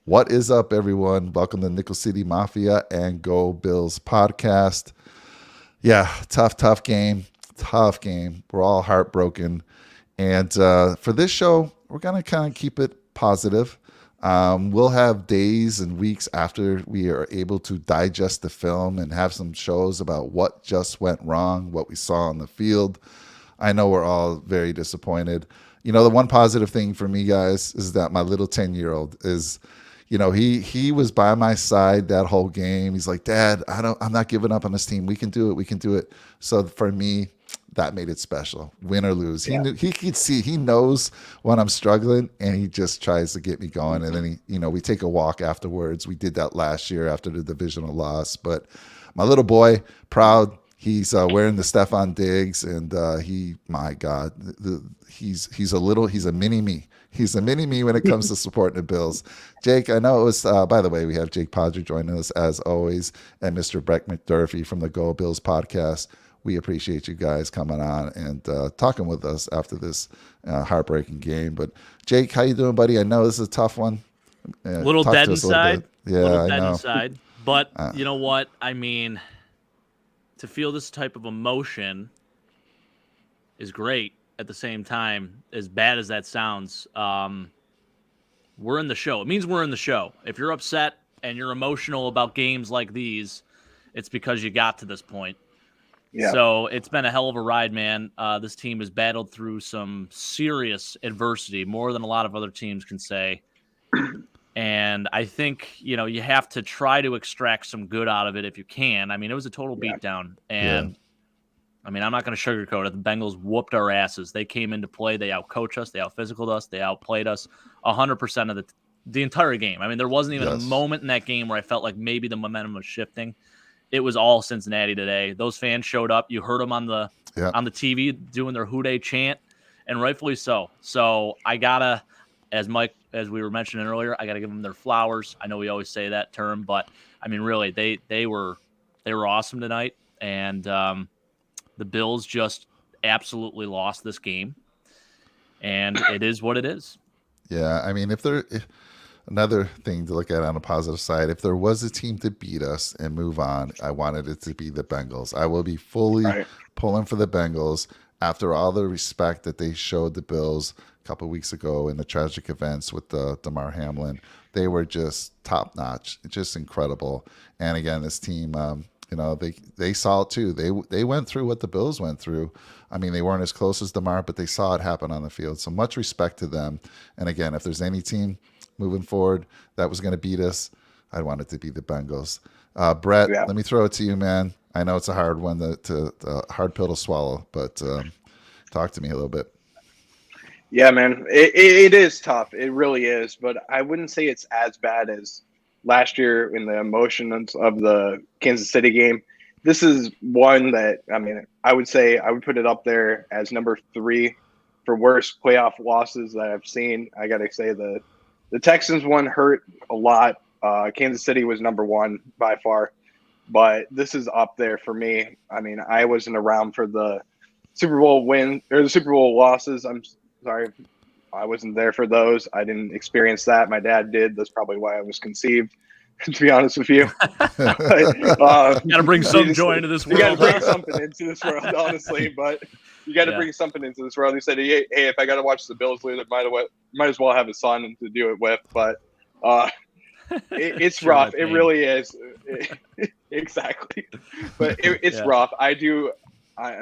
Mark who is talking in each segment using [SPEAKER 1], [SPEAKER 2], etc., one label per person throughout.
[SPEAKER 1] What is up, everyone? Welcome to Nickel City Mafia and Go Bills podcast. Yeah, tough game. Tough game. We're all heartbroken. And for this show, we're going to kind of keep it positive. We'll have days and weeks after we are able to digest the film and have some shows about what just went wrong, what we saw on the field. I know we're all very disappointed. You know, the one positive thing for me, guys, is that my little 10-year-old is, he was by my side that whole game. He's like, Dad, I'm not giving up on this team. We can do it. So for me, that made it special, win or lose.
[SPEAKER 2] Yeah.
[SPEAKER 1] He could see, he knows when I'm struggling, and he just tries to get me going. And then we take a walk afterwards. We did that last year after the divisional loss. But my little boy, proud. He's wearing the Stephon Diggs, and my God, he's a mini me. He's a mini me when it comes to supporting the Bills. Jake, I know it was, by the way, we have Jake Podger joining us as always, and Mr. Breck McDurphy from the Go Bills podcast. We appreciate you guys coming on and talking with us after this heartbreaking game. But Jake, how you doing, buddy? I know this is a tough one.
[SPEAKER 3] Little dead inside.
[SPEAKER 1] Yeah,
[SPEAKER 3] little
[SPEAKER 1] I
[SPEAKER 3] dead
[SPEAKER 1] know.
[SPEAKER 3] inside. But you know what? I mean, to feel this type of emotion is great. At the same time, as bad as that sounds, we're in the show. It means we're in the show. If you're upset and you're emotional about games like these, it's because you got to this point.
[SPEAKER 2] Yeah.
[SPEAKER 3] So it's been a hell of a ride, man. This team has battled through some serious adversity, more than a lot of other teams can say. And I think, you have to try to extract some good out of it if you can. I mean, it was a total beatdown. And, I mean, I'm not going to sugarcoat it. The Bengals whooped our asses. They came into play. They outcoached us. They outphysicaled us. They outplayed us 100% of the entire game. I mean, there wasn't even a moment in that game where I felt like maybe the momentum was shifting. It was all Cincinnati today. Those fans showed up. You heard them on the TV doing their Who Dey chant, and rightfully so. So I gotta, as we were mentioning earlier, I gotta give them their flowers. I know we always say that term, but I mean, really, they were awesome tonight, and the Bills just absolutely lost this game, and it is what it is.
[SPEAKER 1] Yeah, I mean, another thing to look at on a positive side, if there was a team to beat us and move on, I wanted it to be the Bengals. I will be fully pulling for the Bengals after all the respect that they showed the Bills a couple of weeks ago in the tragic events with Damar Hamlin. They were just top notch, just incredible. And again, this team, they saw it too. They went through what the Bills went through. I mean, they weren't as close as Damar, but they saw it happen on the field. So much respect to them. And again, if there's any team moving forward that was going to beat us, I'd want it to be the Bengals. Brett, let me throw it to you, man. I know it's a hard one, hard pill to swallow, but talk to me a little bit.
[SPEAKER 2] Yeah, man, it is tough. It really is. But I wouldn't say it's as bad as last year in the emotions of the Kansas City game. This is one that, I mean, I would say I would put it up there as number 3 for worst playoff losses that I've seen. I got to say the Texans one hurt a lot. Kansas City was number 1 by far. But this is up there for me. I mean, I wasn't around for the Super Bowl win or the Super Bowl losses. I'm sorry. I wasn't there for those. I didn't experience that. My dad did. That's probably why I was conceived, to be honest with you.
[SPEAKER 3] You got to bring some joy into this world.
[SPEAKER 2] You got to bring something into this world, honestly. But you got to bring something into this world. He said, hey, if I got to watch the Bills lose, I might as well have a son to do it with. But it's sure, rough. It really is. Exactly. But it's rough. I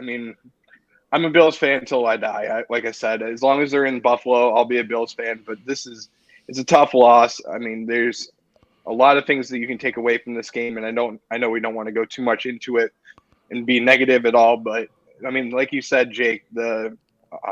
[SPEAKER 2] mean, I'm a Bills fan until I die. Like I said, as long as they're in Buffalo, I'll be a Bills fan. But it's a tough loss. I mean, there's a lot of things that you can take away from this game, and I know we don't want to go too much into it and be negative at all. But I mean, like you said, Jake, the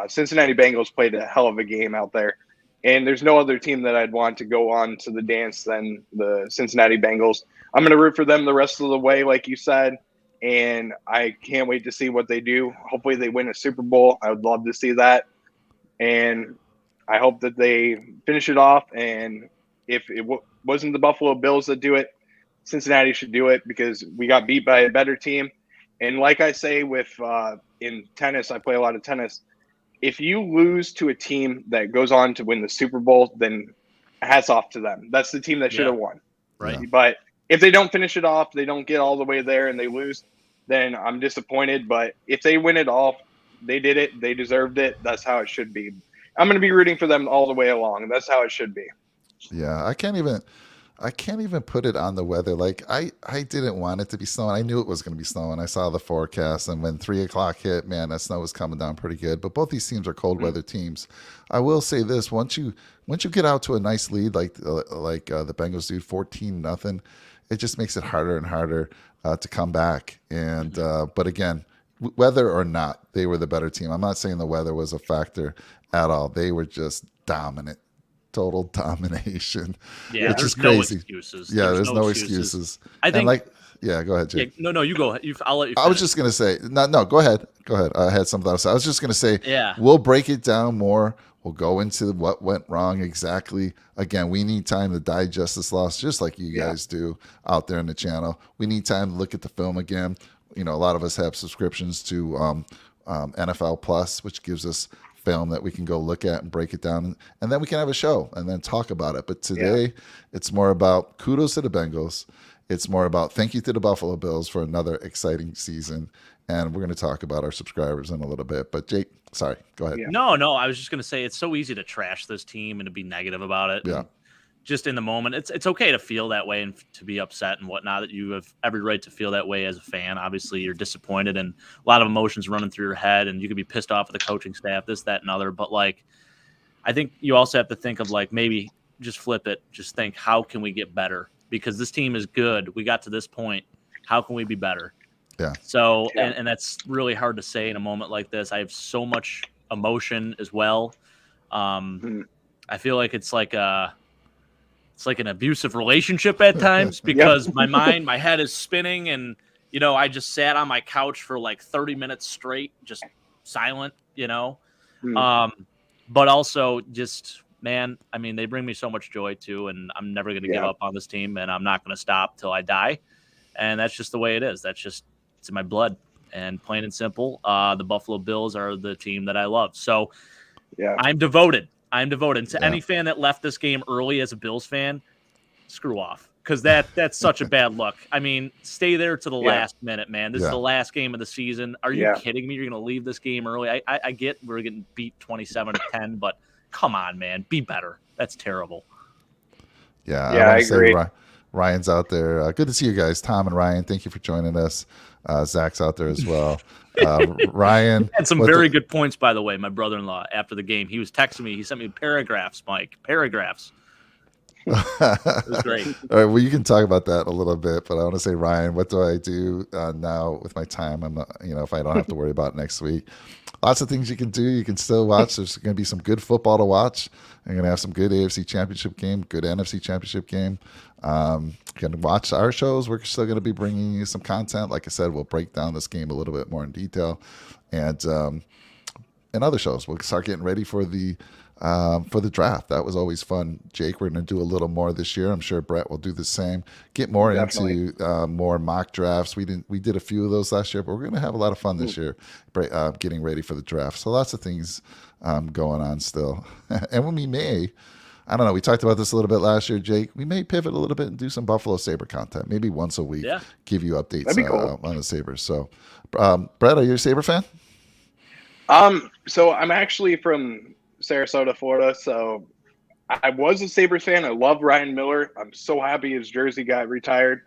[SPEAKER 2] Cincinnati Bengals played a hell of a game out there, and there's no other team that I'd want to go on to the dance than the Cincinnati Bengals. I'm going to root for them the rest of the way, like you said. And I can't wait to see what they do. Hopefully they win a Super Bowl. I would love to see that. And I hope that they finish it off. And if it wasn't the Buffalo Bills that do it, Cincinnati should do it because we got beat by a better team. And like I say in tennis, I play a lot of tennis. If you lose to a team that goes on to win the Super Bowl, then hats off to them. That's the team that should have won.
[SPEAKER 3] Right.
[SPEAKER 1] Yeah.
[SPEAKER 2] But if they don't finish it off, they don't get all the way there and they lose, then I'm disappointed. But if they win it all, they did it. They deserved it. That's how it should be. I'm going to be rooting for them all the way along. That's how it should be.
[SPEAKER 1] Yeah, I can't even put it on the weather. Like I didn't want it to be snowing. I knew it was going to be snowing. I saw the forecast, and when 3 o'clock hit, man, that snow was coming down pretty good. But both these teams are cold weather teams. I will say this: once you get out to a nice lead, like the Bengals do, 14-0, it just makes it harder and harder to come back. And but again, weather or not, they were the better team. I'm not saying the weather was a factor at all. They were just dominant. Total domination.
[SPEAKER 3] Yeah,
[SPEAKER 1] it's just
[SPEAKER 3] no
[SPEAKER 1] crazy.
[SPEAKER 3] Excuses.
[SPEAKER 1] Yeah, there's no excuses.
[SPEAKER 3] I think.
[SPEAKER 1] Yeah, go ahead, Jake.
[SPEAKER 3] Yeah, no, you go. I'll let you.
[SPEAKER 1] I was just gonna say, no, go ahead. Go ahead. I had something else. I was just gonna say, we'll break it down more. We'll go into what went wrong exactly. Again, we need time to digest this loss, just like you guys do out there in the channel. We need time to look at the film again. You know, a lot of us have subscriptions to NFL Plus, which gives us film that we can go look at and break it down, and then we can have a show and then talk about it. But today it's more about kudos to the Bengals. It's more about thank you to the Buffalo Bills for another exciting season, and we're going to talk about our subscribers in a little bit. But Jake, sorry, go ahead.
[SPEAKER 3] No, I was just going to say it's so easy to trash this team and to be negative about it.
[SPEAKER 1] Yeah.
[SPEAKER 3] Just in the moment, it's okay to feel that way and to be upset and whatnot. That you have every right to feel that way as a fan. Obviously, you're disappointed and a lot of emotions running through your head, and you could be pissed off at the coaching staff, this, that, and other. But like, I think you also have to think of like maybe just flip it. Just think, how can we get better? Because this team is good. We got to this point. How can we be better?
[SPEAKER 1] Yeah.
[SPEAKER 3] So, and that's really hard to say in a moment like this. I have so much emotion as well. I feel like it's like an abusive relationship at times because my head is spinning, and I just sat on my couch for like 30 minutes straight, just silent, but also just, man, I mean, they bring me so much joy too, and I'm never going to give up on this team, and I'm not going to stop till I die. And that's just the way it is. It's in my blood, and plain and simple. The Buffalo Bills are the team that I love. So I'm devoted. To any fan that left this game early as a Bills fan, screw off, because that's such a bad look. I mean, stay there to the last minute, man. This is the last game of the season. Are you kidding me? You're going to leave this game early? I get we're getting beat 27-10, but come on, man. Be better. That's terrible.
[SPEAKER 1] Yeah,
[SPEAKER 2] I agree.
[SPEAKER 1] Ryan's out there. Good to see you guys. Tom and Ryan, thank you for joining us. Zach's out there as well. Ryan
[SPEAKER 3] had some very good points, by the way. My brother-in-law, after the game, he was texting me. He sent me paragraphs, Mike. Paragraphs. It was great.
[SPEAKER 1] All right, well, you can talk about that a little bit, but I want to say, Ryan, what do I do now with my time? I'm not, if I don't have to worry about next week. Lots of things you can do. You can still watch. There's going to be some good football to watch. You're going to have some good AFC Championship game, good NFC Championship game. You can watch our shows. We're still going to be bringing you some content. Like I said, we'll break down this game a little bit more in detail, and other shows. We'll start getting ready for the draft. That was always fun. Jake, we're going to do a little more this year. I'm sure Brett will do the same. Get more into more mock drafts. We did a few of those last year, but we're going to have a lot of fun this year, getting ready for the draft. So lots of things going on still. And when we may, I don't know, we talked about this a little bit last year, Jake. We may pivot a little bit and do some Buffalo Sabre content, maybe once a week.
[SPEAKER 3] Yeah.
[SPEAKER 1] Give you updates
[SPEAKER 2] cool.
[SPEAKER 1] On the Sabres. So, Brett, are you a Sabre fan?
[SPEAKER 2] So I'm actually from Sarasota, Florida. So I was a Sabres fan. I love Ryan Miller. I'm so happy his jersey got retired.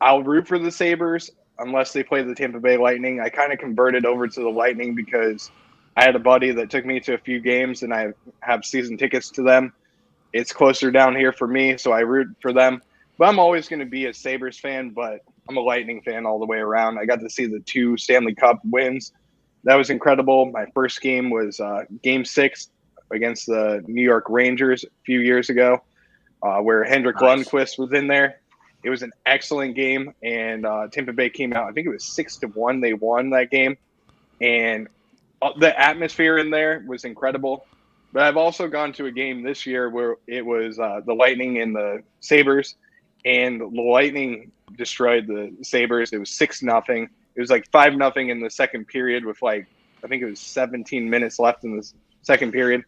[SPEAKER 2] I'll root for the Sabres unless they play the Tampa Bay Lightning. I kind of converted over to the Lightning because I had a buddy that took me to a few games, and I have season tickets to them. It's closer down here for me, so I root for them. But I'm always going to be a Sabres fan, but I'm a Lightning fan all the way around. I got to see the 2 Stanley Cup wins. That was incredible. My first game was Game 6 against the New York Rangers a few years ago, where Henrik Lundqvist was in there. It was an excellent game, and Tampa Bay came out. I think it was 6-1. They won that game, and the atmosphere in there was incredible. But I've also gone to a game this year where it was the Lightning and the Sabres, and the Lightning destroyed the Sabres. It was 6-0. It was like 5-0 in the second period with I think it was 17 minutes left in the second period.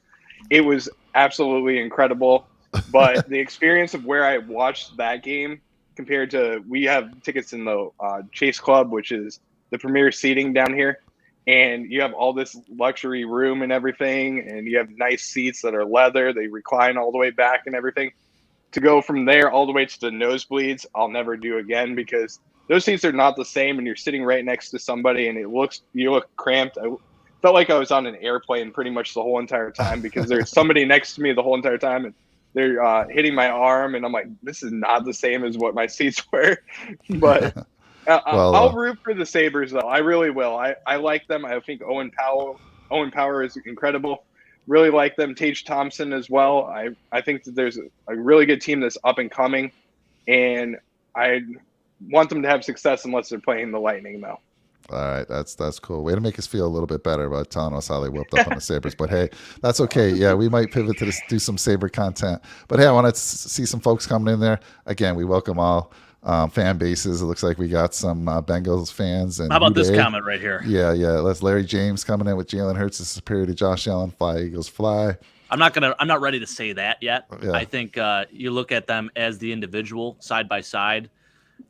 [SPEAKER 2] It was absolutely incredible. But the experience of where I watched that game compared to, we have tickets in the Chase Club, which is the premier seating down here. And you have all this luxury room and everything. And you have nice seats that are leather. They recline all the way back and everything. To go from there all the way to the nosebleeds, I'll never do again, because those seats are not the same. And you're sitting right next to somebody and you look cramped. I felt like I was on an airplane pretty much the whole entire time, because there's somebody next to me the whole entire time. And they're hitting my arm, and I'm like, this is not the same as what my seats were. But I'll root for the Sabres, though. I really will. I like them. I think Owen Power is incredible. Really like them. Tage Thompson as well. I think that there's a really good team that's up and coming, and I want them to have success unless they're playing the Lightning, though.
[SPEAKER 1] All right, that's cool. Way to make us feel a little bit better about telling us how they whooped up on the Sabres. But hey, that's okay. Yeah, we might pivot to do some Sabre content. But hey, I want to see some folks coming in there. Again, we welcome all fan bases. It looks like we got some Bengals fans. And
[SPEAKER 3] how about this comment right here?
[SPEAKER 1] Yeah. That's Larry James coming in with Jalen Hurts is superior to Josh Allen. Fly, Eagles, fly.
[SPEAKER 3] I'm not ready to say that yet. Yeah. I think you look at them as the individual side by side.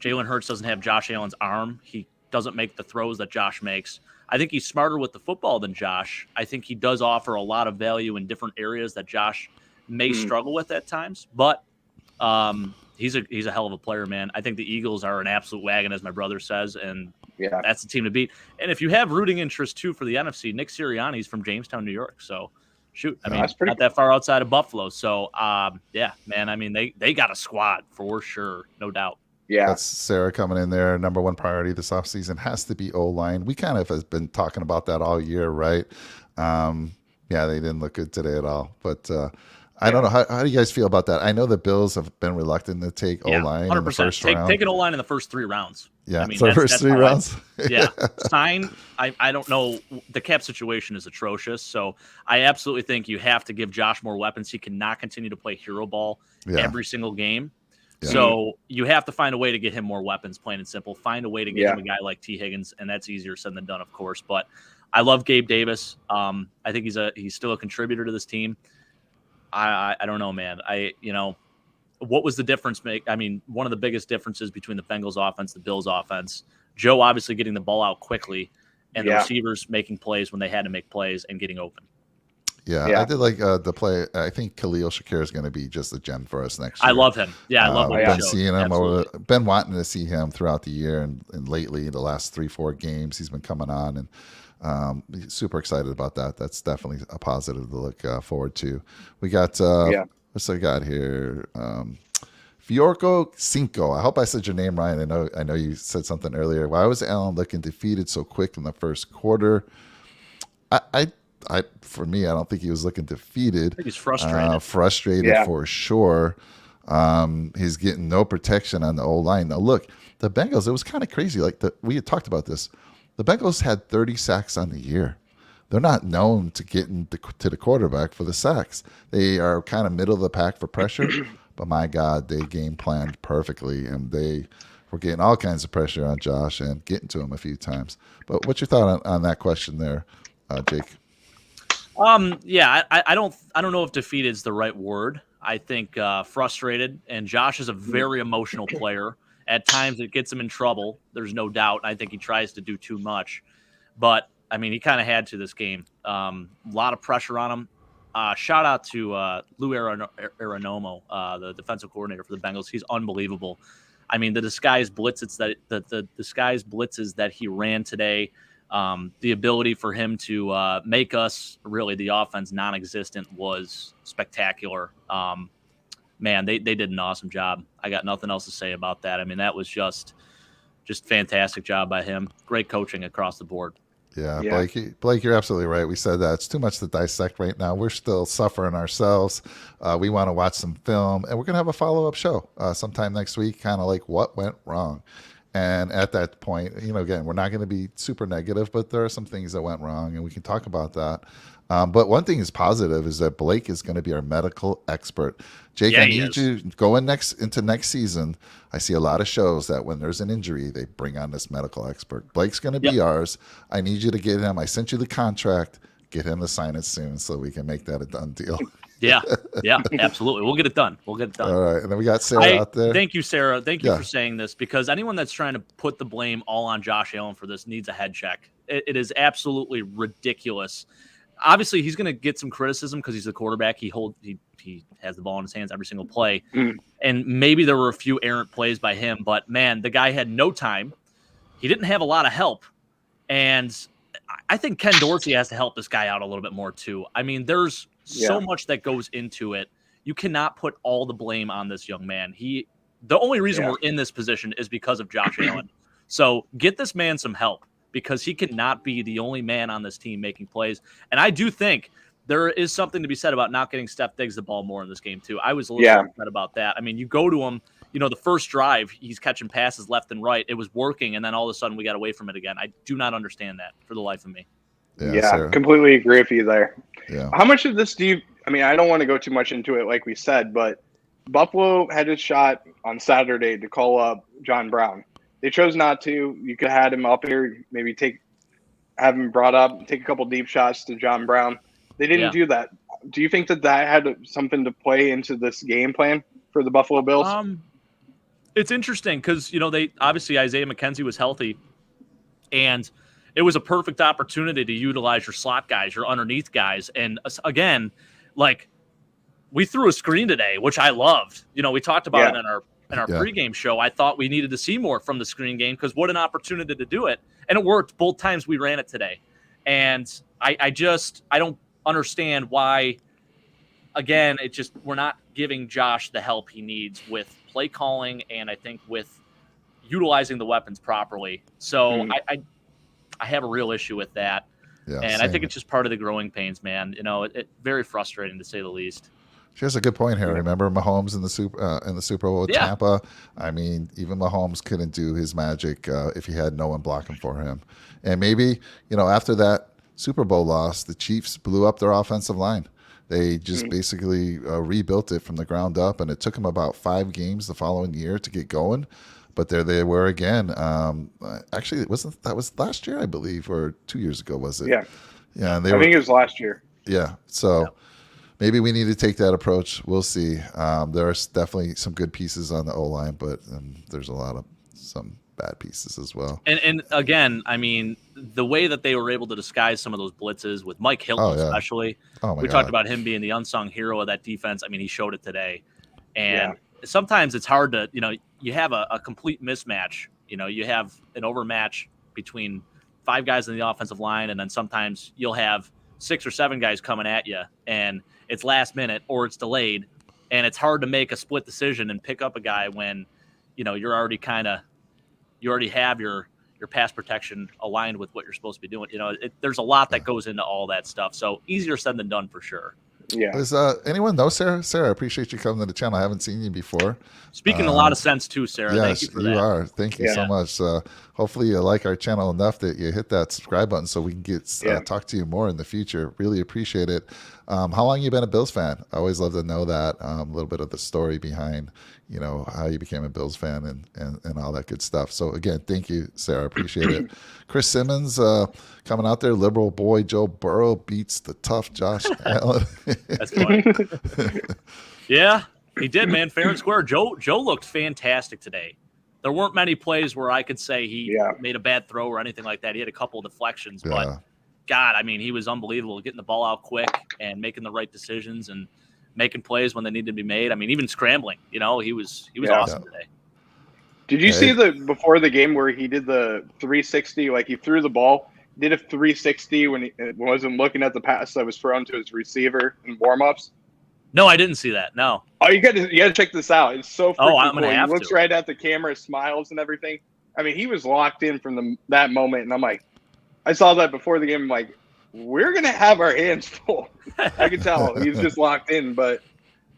[SPEAKER 3] Jalen Hurts doesn't have Josh Allen's arm. He doesn't make the throws that Josh makes. I think he's smarter with the football than Josh. I think he does offer a lot of value in different areas that Josh may struggle with at times, but he's a hell of a player, man. I think the Eagles are an absolute wagon, as my brother says, and that's the team to beat. And if you have rooting interest too for the NFC, Nick Sirianni's from Jamestown, New York. So shoot, I mean, not that far outside of Buffalo. So yeah, man, I mean, they got a squad for sure, no doubt.
[SPEAKER 2] Yeah,
[SPEAKER 1] that's Sarah coming in there. Number one priority this offseason has to be O-line. We kind of have been talking about that all year, right? Yeah, they didn't look good today at all. But I don't know. How do you guys feel about that? I know the Bills have been reluctant to take O-line in the first round.
[SPEAKER 3] Take an O-line in the first 3 rounds.
[SPEAKER 1] Yeah, I mean, so first 3 rounds?
[SPEAKER 3] Yeah. Sign, I don't know. The cap situation is atrocious. So I absolutely think you have to give Josh more weapons. He cannot continue to play hero ball every single game. Yeah. So you have to find a way to get him more weapons, plain and simple. Find a way to get him a guy like T. Higgins, and that's easier said than done, of course. But I love Gabe Davis. I think he's still a contributor to this team. I don't know, man. What was the difference one of the biggest differences between the Bengals offense, the Bills offense, Joe obviously getting the ball out quickly, and the receivers making plays when they had to make plays and getting open.
[SPEAKER 1] Yeah, I did like the play. I think Khalil Shakir is going to be just a gem for us next year.
[SPEAKER 3] I love him. Yeah, I love him.
[SPEAKER 1] Been seeing him been wanting to see him throughout the year, and lately the last 3-4 games he's been coming on, and super excited about that. That's definitely a positive to look forward to. We got what's I got here? Fiorco Cinco. I hope I said your name right. I know you said something earlier. Why was Allen looking defeated so quick in the first quarter? For me, I don't think he was looking defeated.
[SPEAKER 3] I think he's frustrated.
[SPEAKER 1] Frustrated for sure. He's getting no protection on the O-line. Now, look, the Bengals, it was kind of crazy. We had talked about this. The Bengals had 30 sacks on the year. They're not known to getting to the quarterback for the sacks. They are kind of middle of the pack for pressure, but my God, they game planned perfectly, and they were getting all kinds of pressure on Josh and getting to him a few times. But what's your thought on that question there, Jake?
[SPEAKER 3] I don't know if defeated is the right word. I think frustrated, and Josh is a very emotional player. At times it gets him in trouble. There's no doubt. I think he tries to do too much, but I mean, he kind of had to this game. A lot of pressure on him. Shout out to Lou Aronomo, the defensive coordinator for the Bengals. He's unbelievable. I mean, the disguised blitzes that he ran today. The ability for him to make us really the offense non-existent was spectacular. Man, they did an awesome job. I got nothing else to say about that. I mean, that was just fantastic job by him. Great coaching across the board.
[SPEAKER 1] Yeah. Blake, you're absolutely right. We said that it's too much to dissect right now. We're still suffering ourselves. We want to watch some film, and we're going to have a follow-up show sometime next week, kind of like what went wrong. And at that point, again, we're not going to be super negative, but there are some things that went wrong, and we can talk about that. But one thing is positive is that Blake is going to be our medical expert. Jake, I need you going into next season. I see a lot of shows that when there's an injury, they bring on this medical expert. Blake's going to be ours. I need you to get him. I sent you the contract. Get him to sign it soon so we can make that a done deal.
[SPEAKER 3] Yeah, absolutely. We'll get it done.
[SPEAKER 1] All right, and then we got Sarah out there.
[SPEAKER 3] Thank you, Sarah. Thank you for saying this, because anyone that's trying to put the blame all on Josh Allen for this needs a head check. It is absolutely ridiculous. Obviously, he's going to get some criticism because he's the quarterback. He has the ball in his hands every single play, and maybe there were a few errant plays by him. But man, the guy had no time. He didn't have a lot of help, and I think Ken Dorsey has to help this guy out a little bit more too. I mean, there's so much that goes into it. You cannot put all the blame on this young man. The only reason we're in this position is because of Josh Allen. So get this man some help, because he cannot be the only man on this team making plays. And I do think there is something to be said about not getting Steph Diggs the ball more in this game too. I was a little upset about that. I mean, you go to him, the first drive, he's catching passes left and right. It was working, and then all of a sudden we got away from it again. I do not understand that for the life of me.
[SPEAKER 2] Yeah, completely agree with you there.
[SPEAKER 1] Yeah.
[SPEAKER 2] How much of this I don't want to go too much into it like we said, but Buffalo had a shot on Saturday to call up John Brown. They chose not to. You could have had him up here, maybe have him brought up, take a couple deep shots to John Brown. They didn't do that. Do you think that had something to play into this game plan for the Buffalo Bills?
[SPEAKER 3] It's interesting because, they obviously Isaiah McKenzie was healthy, and it was a perfect opportunity to utilize your slot guys, your underneath guys. And again, we threw a screen today, which I loved. We talked about it in our pregame show. I thought we needed to see more from the screen game, because what an opportunity to do it. And it worked both times we ran it today. And I don't understand why, again, we're not giving Josh the help he needs with play calling, and I think with utilizing the weapons properly. So I have a real issue with that. Yeah, and I think it's just part of the growing pains, man. It's very frustrating to say the least.
[SPEAKER 1] She has a good point here. Remember Mahomes in the Super Bowl with Tampa? I mean, even Mahomes couldn't do his magic if he had no one blocking for him. And maybe, after that Super Bowl loss, the Chiefs blew up their offensive line. They just basically rebuilt it from the ground up, and it took them about 5 games the following year to get going. But there they were again. Actually, that was last year, I believe, or 2 years ago, was it?
[SPEAKER 2] Yeah.
[SPEAKER 1] Yeah. And
[SPEAKER 2] I think it was last year.
[SPEAKER 1] Yeah. So maybe we need to take that approach. We'll see. There are definitely some good pieces on the O-line, but there's some bad pieces as well.
[SPEAKER 3] And again, I mean, the way that they were able to disguise some of those blitzes with Mike Hilton especially. Oh, we talked about him being the unsung hero of that defense. I mean, he showed it today. And sometimes it's hard to, you have a complete mismatch. You have an overmatch between 5 guys in the offensive line, and then sometimes you'll have 6 or 7 guys coming at you, and it's last minute or it's delayed, and it's hard to make a split decision and pick up a guy when, you already have your pass protection aligned with what you're supposed to be doing. There's a lot that goes into all that stuff. So easier said than done for sure.
[SPEAKER 2] Yeah.
[SPEAKER 1] Does anyone know Sarah? Sarah, I appreciate you coming to the channel. I haven't seen you before.
[SPEAKER 3] Speaking a lot of sense too, Sarah.
[SPEAKER 1] Yes,
[SPEAKER 3] thank you for that.
[SPEAKER 1] You are. Thank you so much. Hopefully you like our channel enough that you hit that subscribe button so we can get talk to you more in the future. Really appreciate it. How long you been a Bills fan? I always love to know that, a little bit of the story behind, how you became a Bills fan and all that good stuff. So again, thank you, Sarah. Appreciate it. Chris Simmons coming out there. Liberal boy Joe Burrow beats the tough Josh Allen.
[SPEAKER 3] That's funny. Yeah, he did, man. Fair and square. Joe looked fantastic today. There weren't many plays where I could say he made a bad throw or anything like that. He had a couple of deflections, but God, I mean, he was unbelievable, getting the ball out quick and making the right decisions and making plays when they needed to be made. I mean, even scrambling, he was awesome today.
[SPEAKER 2] Did you see before the game where he did the 360, like he threw the ball, did a 360 when he wasn't looking at the pass that was thrown to his receiver in warmups?
[SPEAKER 3] No, I didn't see that. No.
[SPEAKER 2] Oh, you got to check this out. It's so freaking
[SPEAKER 3] cool.
[SPEAKER 2] He looks right at the camera, smiles and everything. I mean, he was locked in from that moment, and I'm like, I saw that before the game. I'm like, we're gonna have our hands full. I could tell he's just locked in. But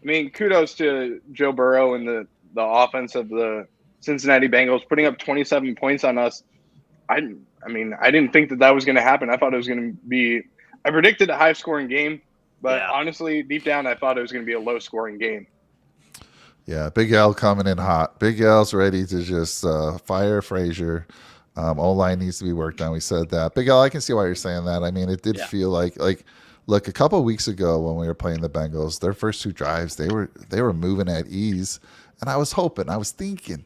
[SPEAKER 2] I mean, kudos to Joe Burrow and the offense of the Cincinnati Bengals putting up 27 points on us. I didn't think that was going to happen. I thought it was going to be. I predicted a high-scoring game, but honestly, deep down, I thought it was going to be a low-scoring game.
[SPEAKER 1] Yeah, Big L coming in hot. Big L's ready to just fire Frazier. O-line needs to be worked on. We said that. Big L, I can see why you're saying that. I mean, it did feel like look, a couple of weeks ago when we were playing the Bengals, their first 2 drives, they were moving at ease, and I was thinking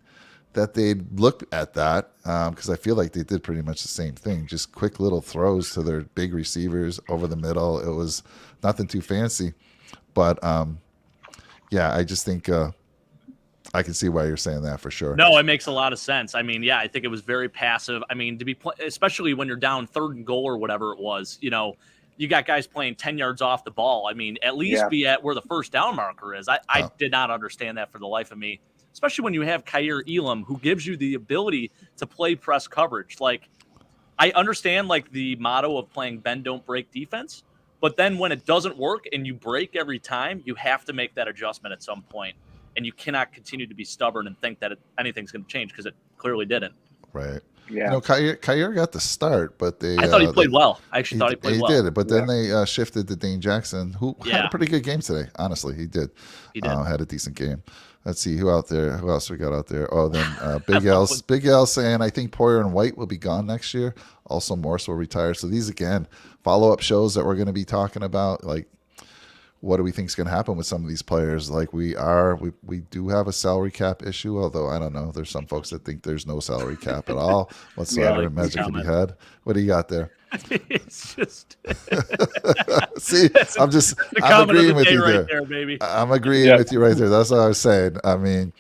[SPEAKER 1] that they'd look at that because I feel like they did pretty much the same thing, just quick little throws to their big receivers over the middle. It was nothing too fancy, but yeah, I just think I can see why you're saying that for sure.
[SPEAKER 3] No, it makes a lot of sense. I mean, yeah, I think it was very passive. I mean, especially when you're down 3rd and goal or whatever it was, you got guys playing 10 yards off the ball. I mean, at least be at where the first down marker is. I did not understand that for the life of me, especially when you have Kaiir Elam, who gives you the ability to play press coverage. Like, I understand like the motto of playing bend, don't break defense, but then when it doesn't work and you break every time, you have to make that adjustment at some point. And you cannot continue to be stubborn and think that anything's going to change because it clearly didn't.
[SPEAKER 1] Right.
[SPEAKER 2] Yeah.
[SPEAKER 1] Kaiir got the start, but I
[SPEAKER 3] thought he played well. I actually thought he played well.
[SPEAKER 1] He did, but then they shifted to Dane Jackson, who had a pretty good game today. Honestly, he did. He did. Had a decent game. Let's see who else we got out there. Oh, then Big L saying I think Poyer and White will be gone next year. Also, Morse will retire. So these again follow-up shows that we're going to be talking about, like. What do we think is going to happen with some of these players? Like we do have a salary cap issue, although I don't know. There's some folks that think there's no salary cap at all whatsoever. Magic to be had. What do you got there?
[SPEAKER 3] It's just
[SPEAKER 1] see, I'm agreeing with you
[SPEAKER 3] right there, baby.
[SPEAKER 1] I'm agreeing with you right there. That's what I was saying. I mean,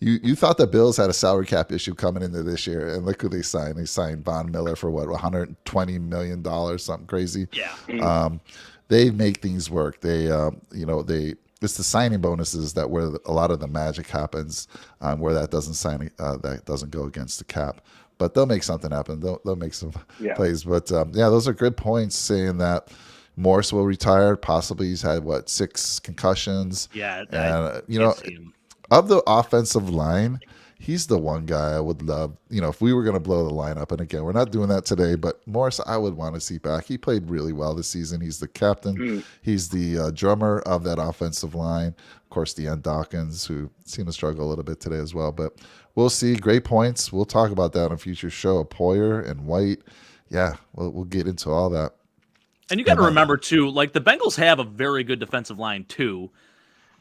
[SPEAKER 1] you thought the Bills had a salary cap issue coming into this year, and look who they signed. They signed Von Miller for what, $120 million, something crazy.
[SPEAKER 3] Yeah.
[SPEAKER 1] They make things work. They, it's the signing bonuses that where a lot of the magic happens, where that doesn't go against the cap. But they'll make something happen. They'll make some plays. But those are good points. Saying that Morse will retire. Possibly he's had 6 concussions.
[SPEAKER 3] Yeah,
[SPEAKER 1] and of the offensive line, he's the one guy I would love. If we were going to blow the lineup, and again, we're not doing that today, but Morris, I would want to see back. He played really well this season. He's the captain. He's the drummer of that offensive line. Of course, Deion Dawkins, who seemed to struggle a little bit today as well. But we'll see. Great points. We'll talk about that on a future show. Poyer and White. Yeah, we'll get into all that.
[SPEAKER 3] And you got to remember, too, like the Bengals have a very good defensive line, too.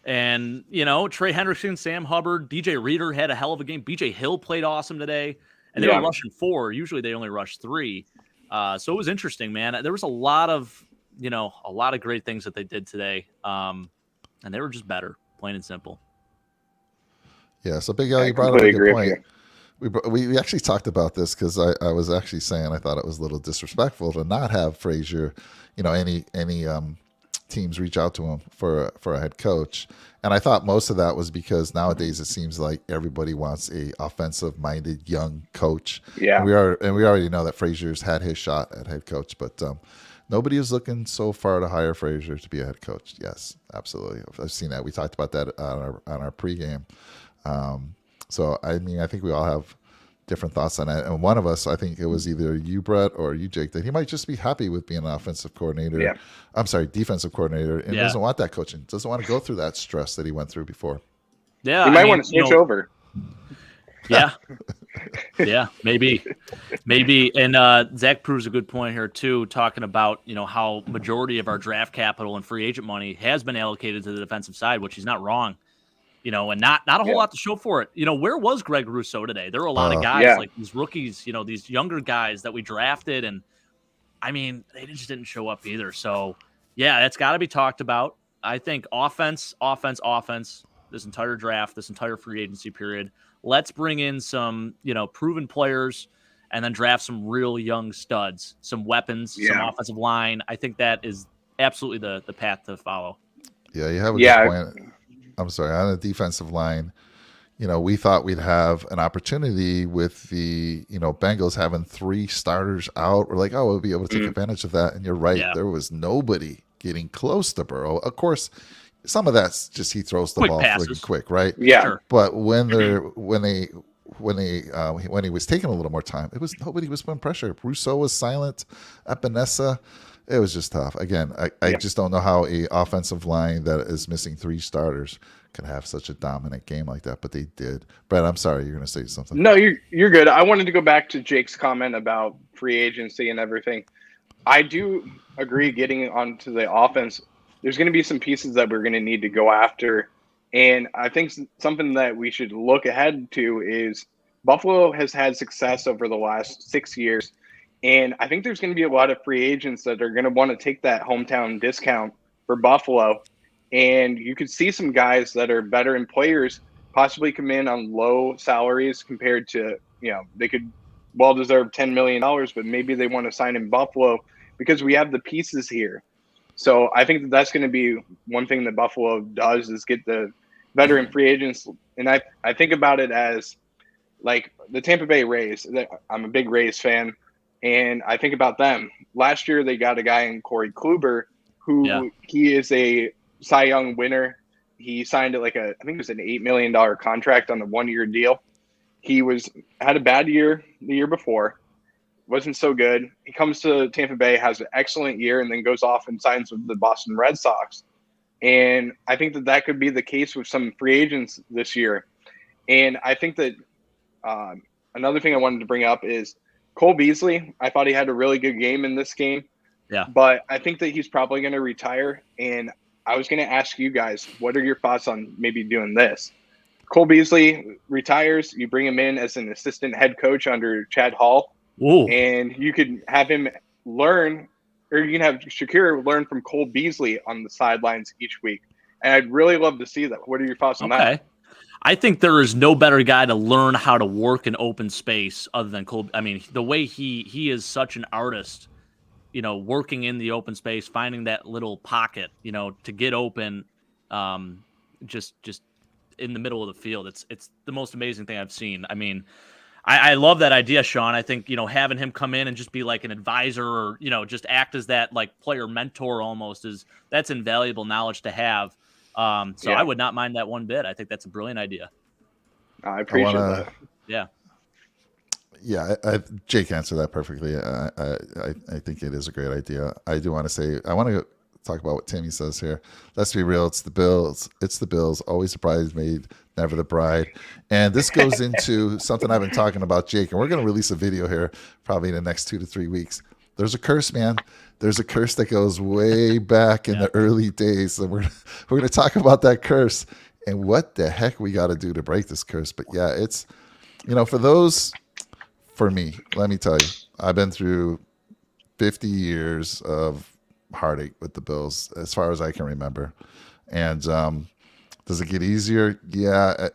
[SPEAKER 3] And, Trey Hendrickson, Sam Hubbard, DJ Reader had a hell of a game. BJ Hill played awesome today. And they were rushing 4. Usually they only rush 3. So it was interesting, man. There was a lot of great things that they did today. And they were just better, plain and simple.
[SPEAKER 1] Yeah, so Big Al, you brought up a good point. We actually talked about this because I was actually saying I thought it was a little disrespectful to not have Frazier, any teams reach out to him for a head coach. And I thought most of that was because nowadays it seems like everybody wants a offensive-minded young coach.
[SPEAKER 2] Yeah.
[SPEAKER 1] And we already know that Frazier's had his shot at head coach, but nobody is looking so far to hire Frazier to be a head coach. Yes, absolutely. I've seen that. We talked about that on our pregame. So, I mean, I think we all have different thoughts on that. And one of us, I think it was either you, Brett, or you, Jake, that he might just be happy with being an offensive coordinator. Yeah. I'm sorry, defensive coordinator, and doesn't want that coaching. Doesn't want to go through that stress that he went through before.
[SPEAKER 2] Yeah, you might want to switch over.
[SPEAKER 3] Yeah. Yeah, maybe. And Zach proves a good point here, too, talking about, how majority of our draft capital and free agent money has been allocated to the defensive side, which he's not wrong. And not a whole lot to show for it. Where was Greg Rousseau today? There were a lot of guys like these rookies, these younger guys that we drafted. And I mean, they just didn't show up either. So yeah, that's got to be talked about. I think offense, this entire draft, this entire free agency period, let's bring in some, proven players and then draft some real young studs, some weapons, some offensive line. I think that is absolutely the path to follow.
[SPEAKER 1] Yeah. You have a good point. I'm sorry, on the defensive line, we thought we'd have an opportunity with the, Bengals having 3 starters out. We're like, we'll be able to take advantage of that. And you're right. Yeah. There was nobody getting close to Burrow. Of course, some of that's just he throws the ball quick, right?
[SPEAKER 2] Yeah. Sure.
[SPEAKER 1] But when he was taking a little more time, it was nobody was putting pressure. Rousseau was silent. Epinesa. It was just tough. Again, I just don't know how a offensive line that is missing 3 starters can have such a dominant game like that, but they did. Brett, I'm sorry, you're going to say something.
[SPEAKER 2] No, you're good. I wanted to go back to Jake's comment about free agency and everything. I do agree getting onto the offense. There's going to be some pieces that we're going to need to go after. And I think something that we should look ahead to is Buffalo has had success over the last 6 years. And I think there's going to be a lot of free agents that are going to want to take that hometown discount for Buffalo. And you could see some guys that are veteran players possibly come in on low salaries compared to, they could well deserve $10 million, but maybe they want to sign in Buffalo because we have the pieces here. So I think that's going to be one thing that Buffalo does is get the veteran free agents. And I think about it as like the Tampa Bay Rays. I'm a big Rays fan, and I think about them. Last year they got a guy in Corey Kluber who he is a Cy Young winner. He signed I think it was an $8 million contract on a 1-year deal. He had a bad year the year before. Wasn't so good. He comes to Tampa Bay, has an excellent year, and then goes off and signs with the Boston Red Sox. And I think that could be the case with some free agents this year. And I think that another thing I wanted to bring up is Cole Beasley. I thought he had a really good game in this game.
[SPEAKER 3] Yeah.
[SPEAKER 2] But I think that he's probably going to retire. And I was going to ask you guys, what are your thoughts on maybe doing this? Cole Beasley retires. You bring him in as an assistant head coach under Chad Hall.
[SPEAKER 3] Ooh.
[SPEAKER 2] And you could have him learn, or you can have Shakir learn from Cole Beasley on the sidelines each week. And I'd really love to see that. What are your thoughts on that?
[SPEAKER 3] I think there is no better guy to learn how to work in open space other than Cole. I mean, the way he is such an artist, working in the open space, finding that little pocket, to get open, just in the middle of the field. It's the most amazing thing I've seen. I mean, I love that idea, Sean. I think, having him come in and just be like an advisor or, just act as that like player mentor almost that's invaluable knowledge to have. I would not mind that one bit. I think that's a brilliant idea.
[SPEAKER 2] I appreciate that.
[SPEAKER 3] Yeah.
[SPEAKER 1] Yeah, Jake answered that perfectly. I think it is a great idea. I do want to say, I want to talk about what Timmy says here. Let's be real. It's the Bills. It's the Bills. Always the bridesmaid, never the bride. And this goes into something I've been talking about, Jake, and we're going to release a video here probably in the next 2 to 3 weeks. There's a curse, man. There's a curse that goes way back in the early days. And we're going to talk about that curse and what the heck we got to do to break this curse. But yeah, it's, for me, let me tell you, I've been through 50 years of heartache with the Bills as far as I can remember. And does it get easier? Yeah.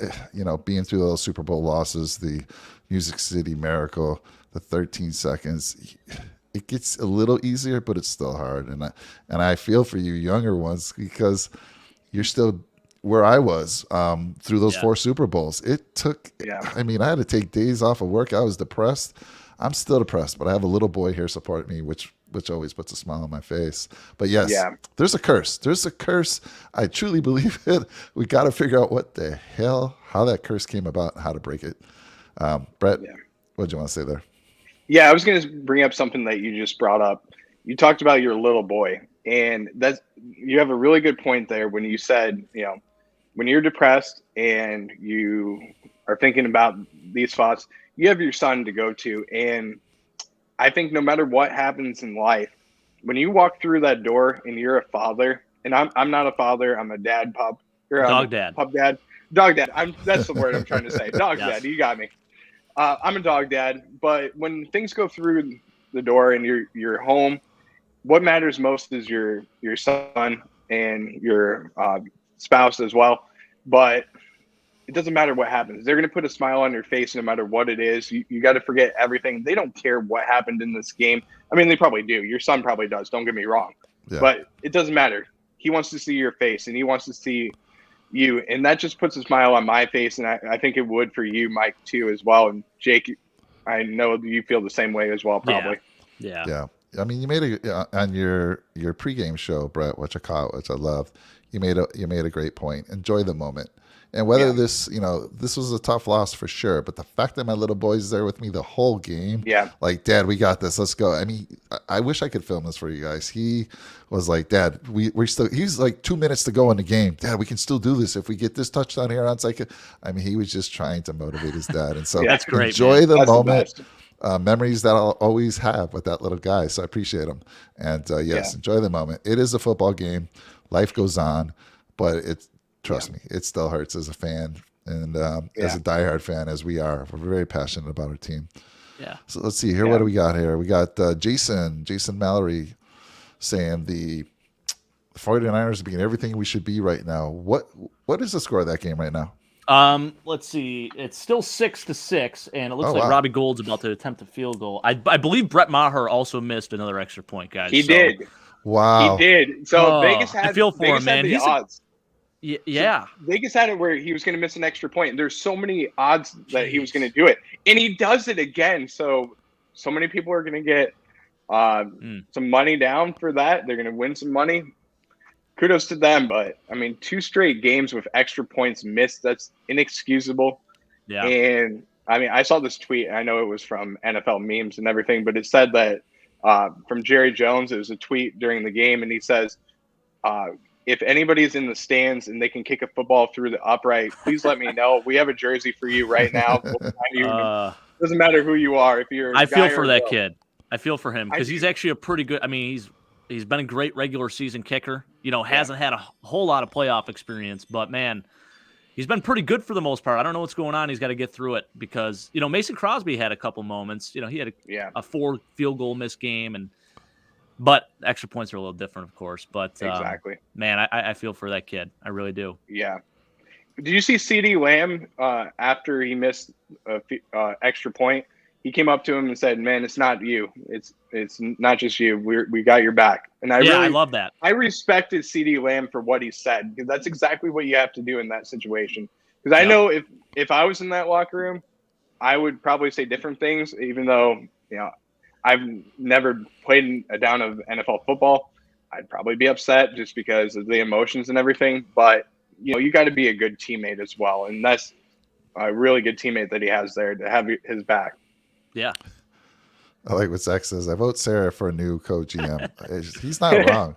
[SPEAKER 1] Being through those Super Bowl losses, the Music City Miracle, the 13 seconds, it gets a little easier, but it's still hard. And I feel for you younger ones because you're still where I was through those 4 Super Bowls. It took, I had to take days off of work. I was depressed. I'm still depressed, but I have a little boy here supporting me, which always puts a smile on my face. But yes, there's a curse. There's a curse. I truly believe it. We got to figure out what the hell, how that curse came about and how to break it. Brett, what do you want to say there?
[SPEAKER 2] Yeah, I was going to bring up something that you just brought up. You talked about your little boy, and you have a really good point there when you said, when you're depressed and you are thinking about these thoughts, you have your son to go to. And I think no matter what happens in life, when you walk through that door and you're a father, and I'm not a father, I'm a dad, pup.
[SPEAKER 3] Dog dad.
[SPEAKER 2] Pup dad. Dog dad. That's the word I'm trying to say. Dog dad. You got me. I'm a dog dad. But when things go through the door and you're home, what matters most is your son and your spouse as well. But it doesn't matter what happens. They're going to put a smile on your face no matter what it is. You got to forget everything. They don't care what happened in this game. I mean, they probably do. Your son probably does. Don't get me wrong. Yeah. But it doesn't matter. He wants to see your face, and he wants to see you. And that just puts a smile on my face, and I think it would for you, Mike, too, as well. And Jake, I know you feel the same way as well, probably.
[SPEAKER 1] Yeah. I mean, you made on your pregame show, Brett, which I loved. You made a great point. Enjoy the moment. And whether this was a tough loss for sure, but the fact that my little boy's there with me the whole game, like, Dad, we got this. Let's go. I mean, I wish I could film this for you guys. He was like, Dad, he's like 2 minutes to go in the game. Dad, we can still do this if we get this touchdown here on second. I mean, he was just trying to motivate his dad. And so
[SPEAKER 3] that's great,
[SPEAKER 1] enjoy the moment. memories that I'll always have with that little guy. So I appreciate him. And yes, enjoy the moment. It is a football game. Life goes on, but trust me, it still hurts as a fan and as a diehard fan as we are. We're very passionate about our team.
[SPEAKER 3] Yeah.
[SPEAKER 1] So let's see here. What do we got here? We got Jason Mallory saying the 49ers are being everything we should be right now. What is the score of that game right now?
[SPEAKER 3] Let's see. It's still 6-6, and it looks
[SPEAKER 1] wow.
[SPEAKER 3] Robbie Gould's about to attempt a field goal. I believe Brett Maher also missed another extra point, guys.
[SPEAKER 2] He did.
[SPEAKER 1] Wow.
[SPEAKER 2] He did. So Vegas had.
[SPEAKER 3] I feel for him, man.
[SPEAKER 2] The odds.
[SPEAKER 3] Yeah.
[SPEAKER 2] So Vegas had it where he was going to miss an extra point. And there's so many odds that he was going to do it, and he does it again. So many people are going to get some money down for that. They're going to win some money. Kudos to them, but I mean, 2 straight games with extra points missed. That's inexcusable.
[SPEAKER 3] Yeah.
[SPEAKER 2] And I mean, I saw this tweet. I know it was from NFL memes and everything, but it said that from Jerry Jones. It was a tweet during the game, and he says, if anybody's in the stands and they can kick a football through the upright, please let me know. We have a jersey for you right now. We'll find you. Doesn't matter who you are. If you're,
[SPEAKER 3] I feel for that kid. I feel for him because he's actually a pretty good. I mean, he's been a great regular season kicker. You know, hasn't had a whole lot of playoff experience, but man, he's been pretty good for the most part. I don't know what's going on. He's got to get through it because, you know, Mason Crosby had a couple moments. You know, he had a 4 field goal missed game, but extra points are a little different, of course. But
[SPEAKER 2] exactly,
[SPEAKER 3] man, I feel for that kid. I really do.
[SPEAKER 2] Yeah. Did you see CeeDee Lamb after he missed a extra point? He came up to him and said, "Man, it's not you. It's not just you. We got your back." And I
[SPEAKER 3] love that.
[SPEAKER 2] I respected CeeDee Lamb for what he said because that's exactly what you have to do in that situation. Because I know if I was in that locker room, I would probably say different things. Even though I've never played a down of NFL football, I'd probably be upset just because of the emotions and everything. But you got to be a good teammate as well, and that's a really good teammate that he has there to have his back.
[SPEAKER 3] Yeah.
[SPEAKER 1] I like what Zach says. I vote Sarah for a new co-GM. He's not wrong.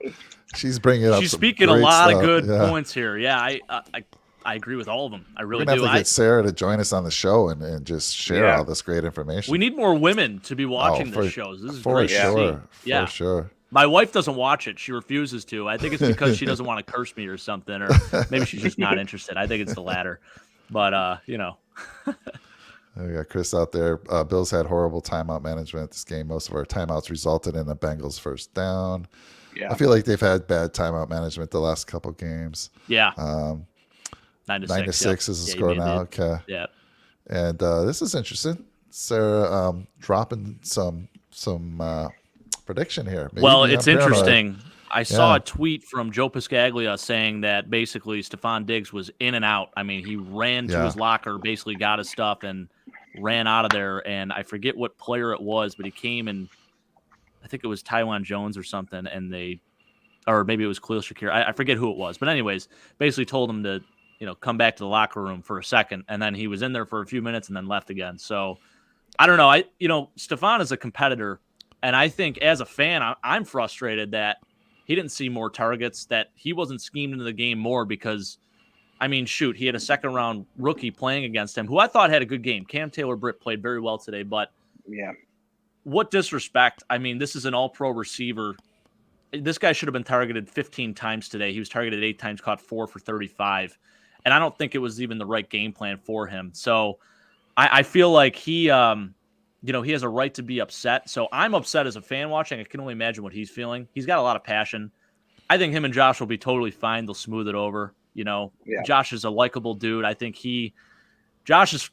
[SPEAKER 1] She's bringing up.
[SPEAKER 3] She's speaking a lot of good points here. Yeah, I agree with all of them. I really do.
[SPEAKER 1] We're gonna have to get Sarah to join us on the show and just share all this great information.
[SPEAKER 3] We need more women to be watching this show. This is great.
[SPEAKER 1] For sure.
[SPEAKER 3] My wife doesn't watch it. She refuses to. I think it's because she doesn't want to curse me or something, or maybe she's just not interested. I think it's the latter. But
[SPEAKER 1] We got Chris out there. Bills had horrible timeout management this game. Most of our timeouts resulted in the Bengals first down.
[SPEAKER 2] Yeah.
[SPEAKER 1] I feel like they've had bad timeout management the last couple games.
[SPEAKER 3] Yeah.
[SPEAKER 1] 9-6 is the score now. Okay.
[SPEAKER 3] Yeah.
[SPEAKER 1] And this is interesting. Sarah dropping some prediction here.
[SPEAKER 3] Maybe it's interesting. I saw a tweet from Joe Piscaglia saying that basically Stephon Diggs was in and out. I mean, he ran to his locker, basically got his stuff, and ran out of there. And I forget what player it was, but he came and I think it was Tywan Jones or something, and or maybe it was Khalil Shakir. I forget who it was. But anyways, basically told him to, come back to the locker room for a second. And then he was in there for a few minutes and then left again. So I don't know. Stephon is a competitor. And I think as a fan, I'm frustrated that he didn't see more targets, that he wasn't schemed into the game more because, I mean, shoot, he had a second-round rookie playing against him who I thought had a good game. Cam Taylor-Britt played very well today, but what disrespect. I mean, this is an all-pro receiver. This guy should have been targeted 15 times today. He was targeted 8 times, caught 4 for 35, and I don't think it was even the right game plan for him. So I feel like he has a right to be upset. So I'm upset as a fan watching. I can only imagine what he's feeling. He's got a lot of passion. I think him and Josh will be totally fine. They'll smooth it over. Josh is a likable dude. I think Josh is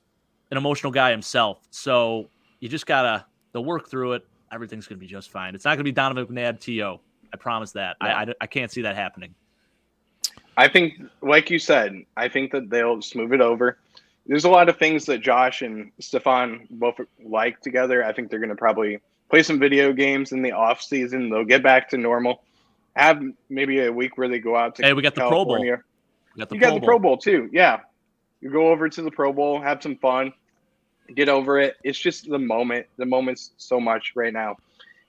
[SPEAKER 3] an emotional guy himself. So you just they'll work through it. Everything's going to be just fine. It's not going to be Donovan McNabb T.O. I promise that. Yeah. I can't see that happening.
[SPEAKER 2] I think, like you said, I think that they'll smooth it over. There's a lot of things that Josh and Stephon both like together. I think they're going to probably play some video games in the off season. They'll get back to normal. Have maybe a week where they go out to
[SPEAKER 3] Hey, we got
[SPEAKER 2] California.
[SPEAKER 3] The Pro Bowl.
[SPEAKER 2] You got the Pro Bowl too. Yeah. You go over to the Pro Bowl, have some fun, get over it. It's just the moment. The moment's so much right now.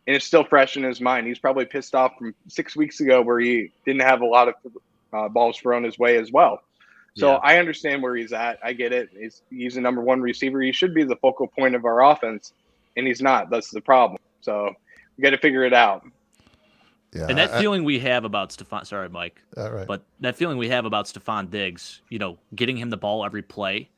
[SPEAKER 2] And it's still fresh in his mind. He's probably pissed off from 6 weeks ago where he didn't have a lot of balls thrown his way as well. So I understand where he's at. I get it. He's a number one receiver. He should be the focal point of our offense. and he's not. That's the problem. So we got to figure it out.
[SPEAKER 1] Yeah,
[SPEAKER 3] and that feeling we have about Stephon, sorry, Mike,
[SPEAKER 1] right.
[SPEAKER 3] but that feeling we have about Stephon Diggs, getting him the ball every play,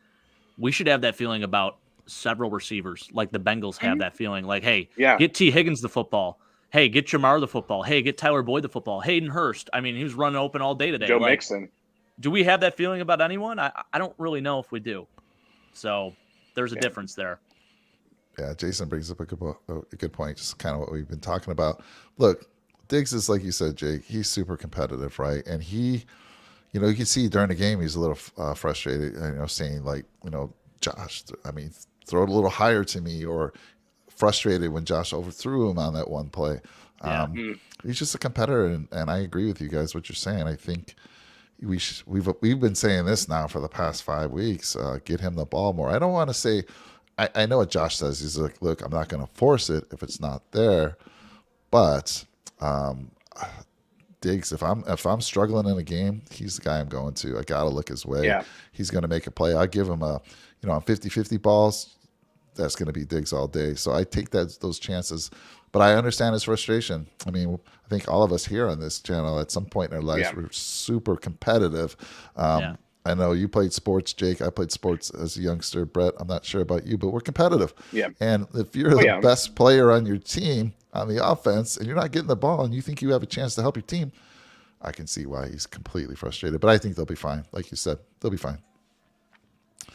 [SPEAKER 3] we should have that feeling about several receivers. Like the Bengals have that feeling. Like, hey, get T. Higgins the football. Hey, get Jamar the football. Hey, get Tyler Boyd the football. Hayden Hurst. I mean, he was running open all day today.
[SPEAKER 2] Joe Mixon.
[SPEAKER 3] Do we have that feeling about anyone? I don't really know if we do. So there's a difference there.
[SPEAKER 1] Yeah, Jason brings up a good point. Just kind of what we've been talking about. Look, Diggs is, like you said, Jake, he's super competitive, right? And he, you can see during the game he's a little frustrated, saying like, Josh, I mean, throw it a little higher to me, or frustrated when Josh overthrew him on that one play. He's just a competitor, and I agree with you guys what you're saying. I think we've been saying this now for the past 5 weeks. Get him the ball more. I don't want to say. I know what Josh says. He's like, look, I'm not going to force it if it's not there, but Diggs, if I'm struggling in a game, he's the guy I'm going to. I got to look his way.
[SPEAKER 2] Yeah. He's
[SPEAKER 1] going to make a play. I give him on 50-50 balls. That's going to be Diggs all day. So I take those chances, but I understand his frustration. I mean, I think all of us here on this channel at some point in our lives were super competitive. I know you played sports, Jake. I played sports as a youngster. Brett, I'm not sure about you, but we're competitive.
[SPEAKER 2] Yeah.
[SPEAKER 1] And if you're the best player on your team on the offense and you're not getting the ball and you think you have a chance to help your team, I can see why he's completely frustrated. But I think they'll be fine. Like you said, they'll be fine.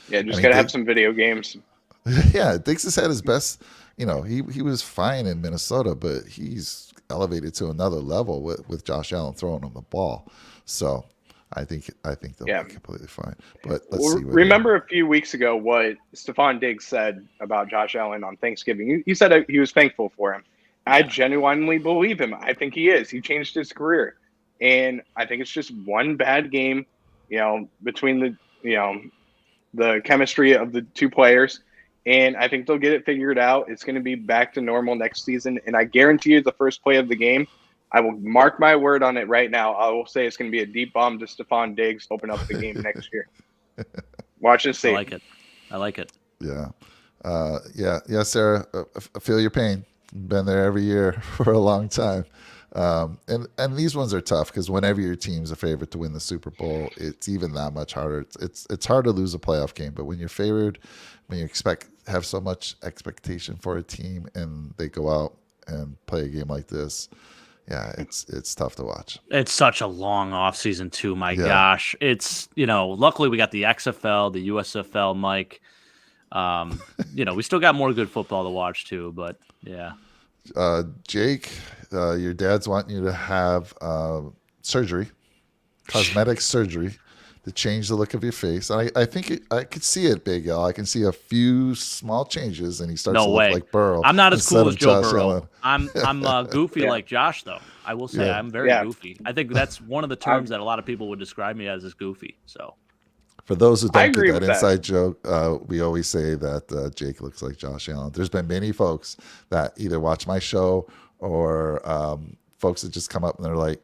[SPEAKER 2] Yeah, just got to have some video games.
[SPEAKER 1] Yeah, Diggs has had his best. He was fine in Minnesota, but he's elevated to another level with Josh Allen throwing him the ball. So I think they'll be completely fine. But let's see.
[SPEAKER 2] Remember a few weeks ago what Stephon Diggs said about Josh Allen on Thanksgiving. He said he was thankful for him. I genuinely believe him. I think he is. He changed his career, and I think it's just one bad game, between the chemistry of the two players. And I think they'll get it figured out. It's going to be back to normal next season. And I guarantee you the first play of the game, I will mark my word on it right now. I will say it's going to be a deep bomb to Stephon Diggs to open up the game next year. Watch and see.
[SPEAKER 3] I like it.
[SPEAKER 1] Yeah. Yeah, Sarah, I feel your pain. Been there every year for a long time. And these ones are tough because whenever your team's a favorite to win the Super Bowl, it's even that much harder. It's hard to lose a playoff game, but when you're favored, when you have so much expectation for a team and they go out and play a game like this, it's tough to watch.
[SPEAKER 3] It's such a long off season too. My gosh, it's luckily we got the XFL, the USFL, Mike. We still got more good football to watch too, but yeah.
[SPEAKER 1] Jake, your dad's wanting you to have surgery, cosmetic surgery, to change the look of your face. And I think I could see it, Big L. I can see a few small changes, and he starts to look like Burrow.
[SPEAKER 3] I'm not as cool as Joe Burrow.
[SPEAKER 1] Allen.
[SPEAKER 3] I'm goofy like Josh, though. I will say I'm very goofy. I think that's one of the terms that a lot of people would describe me as is goofy. So,
[SPEAKER 1] for those who don't get that inside joke, we always say that Jake looks like Josh Allen. There's been many folks that either watch my show or folks that just come up and they're like,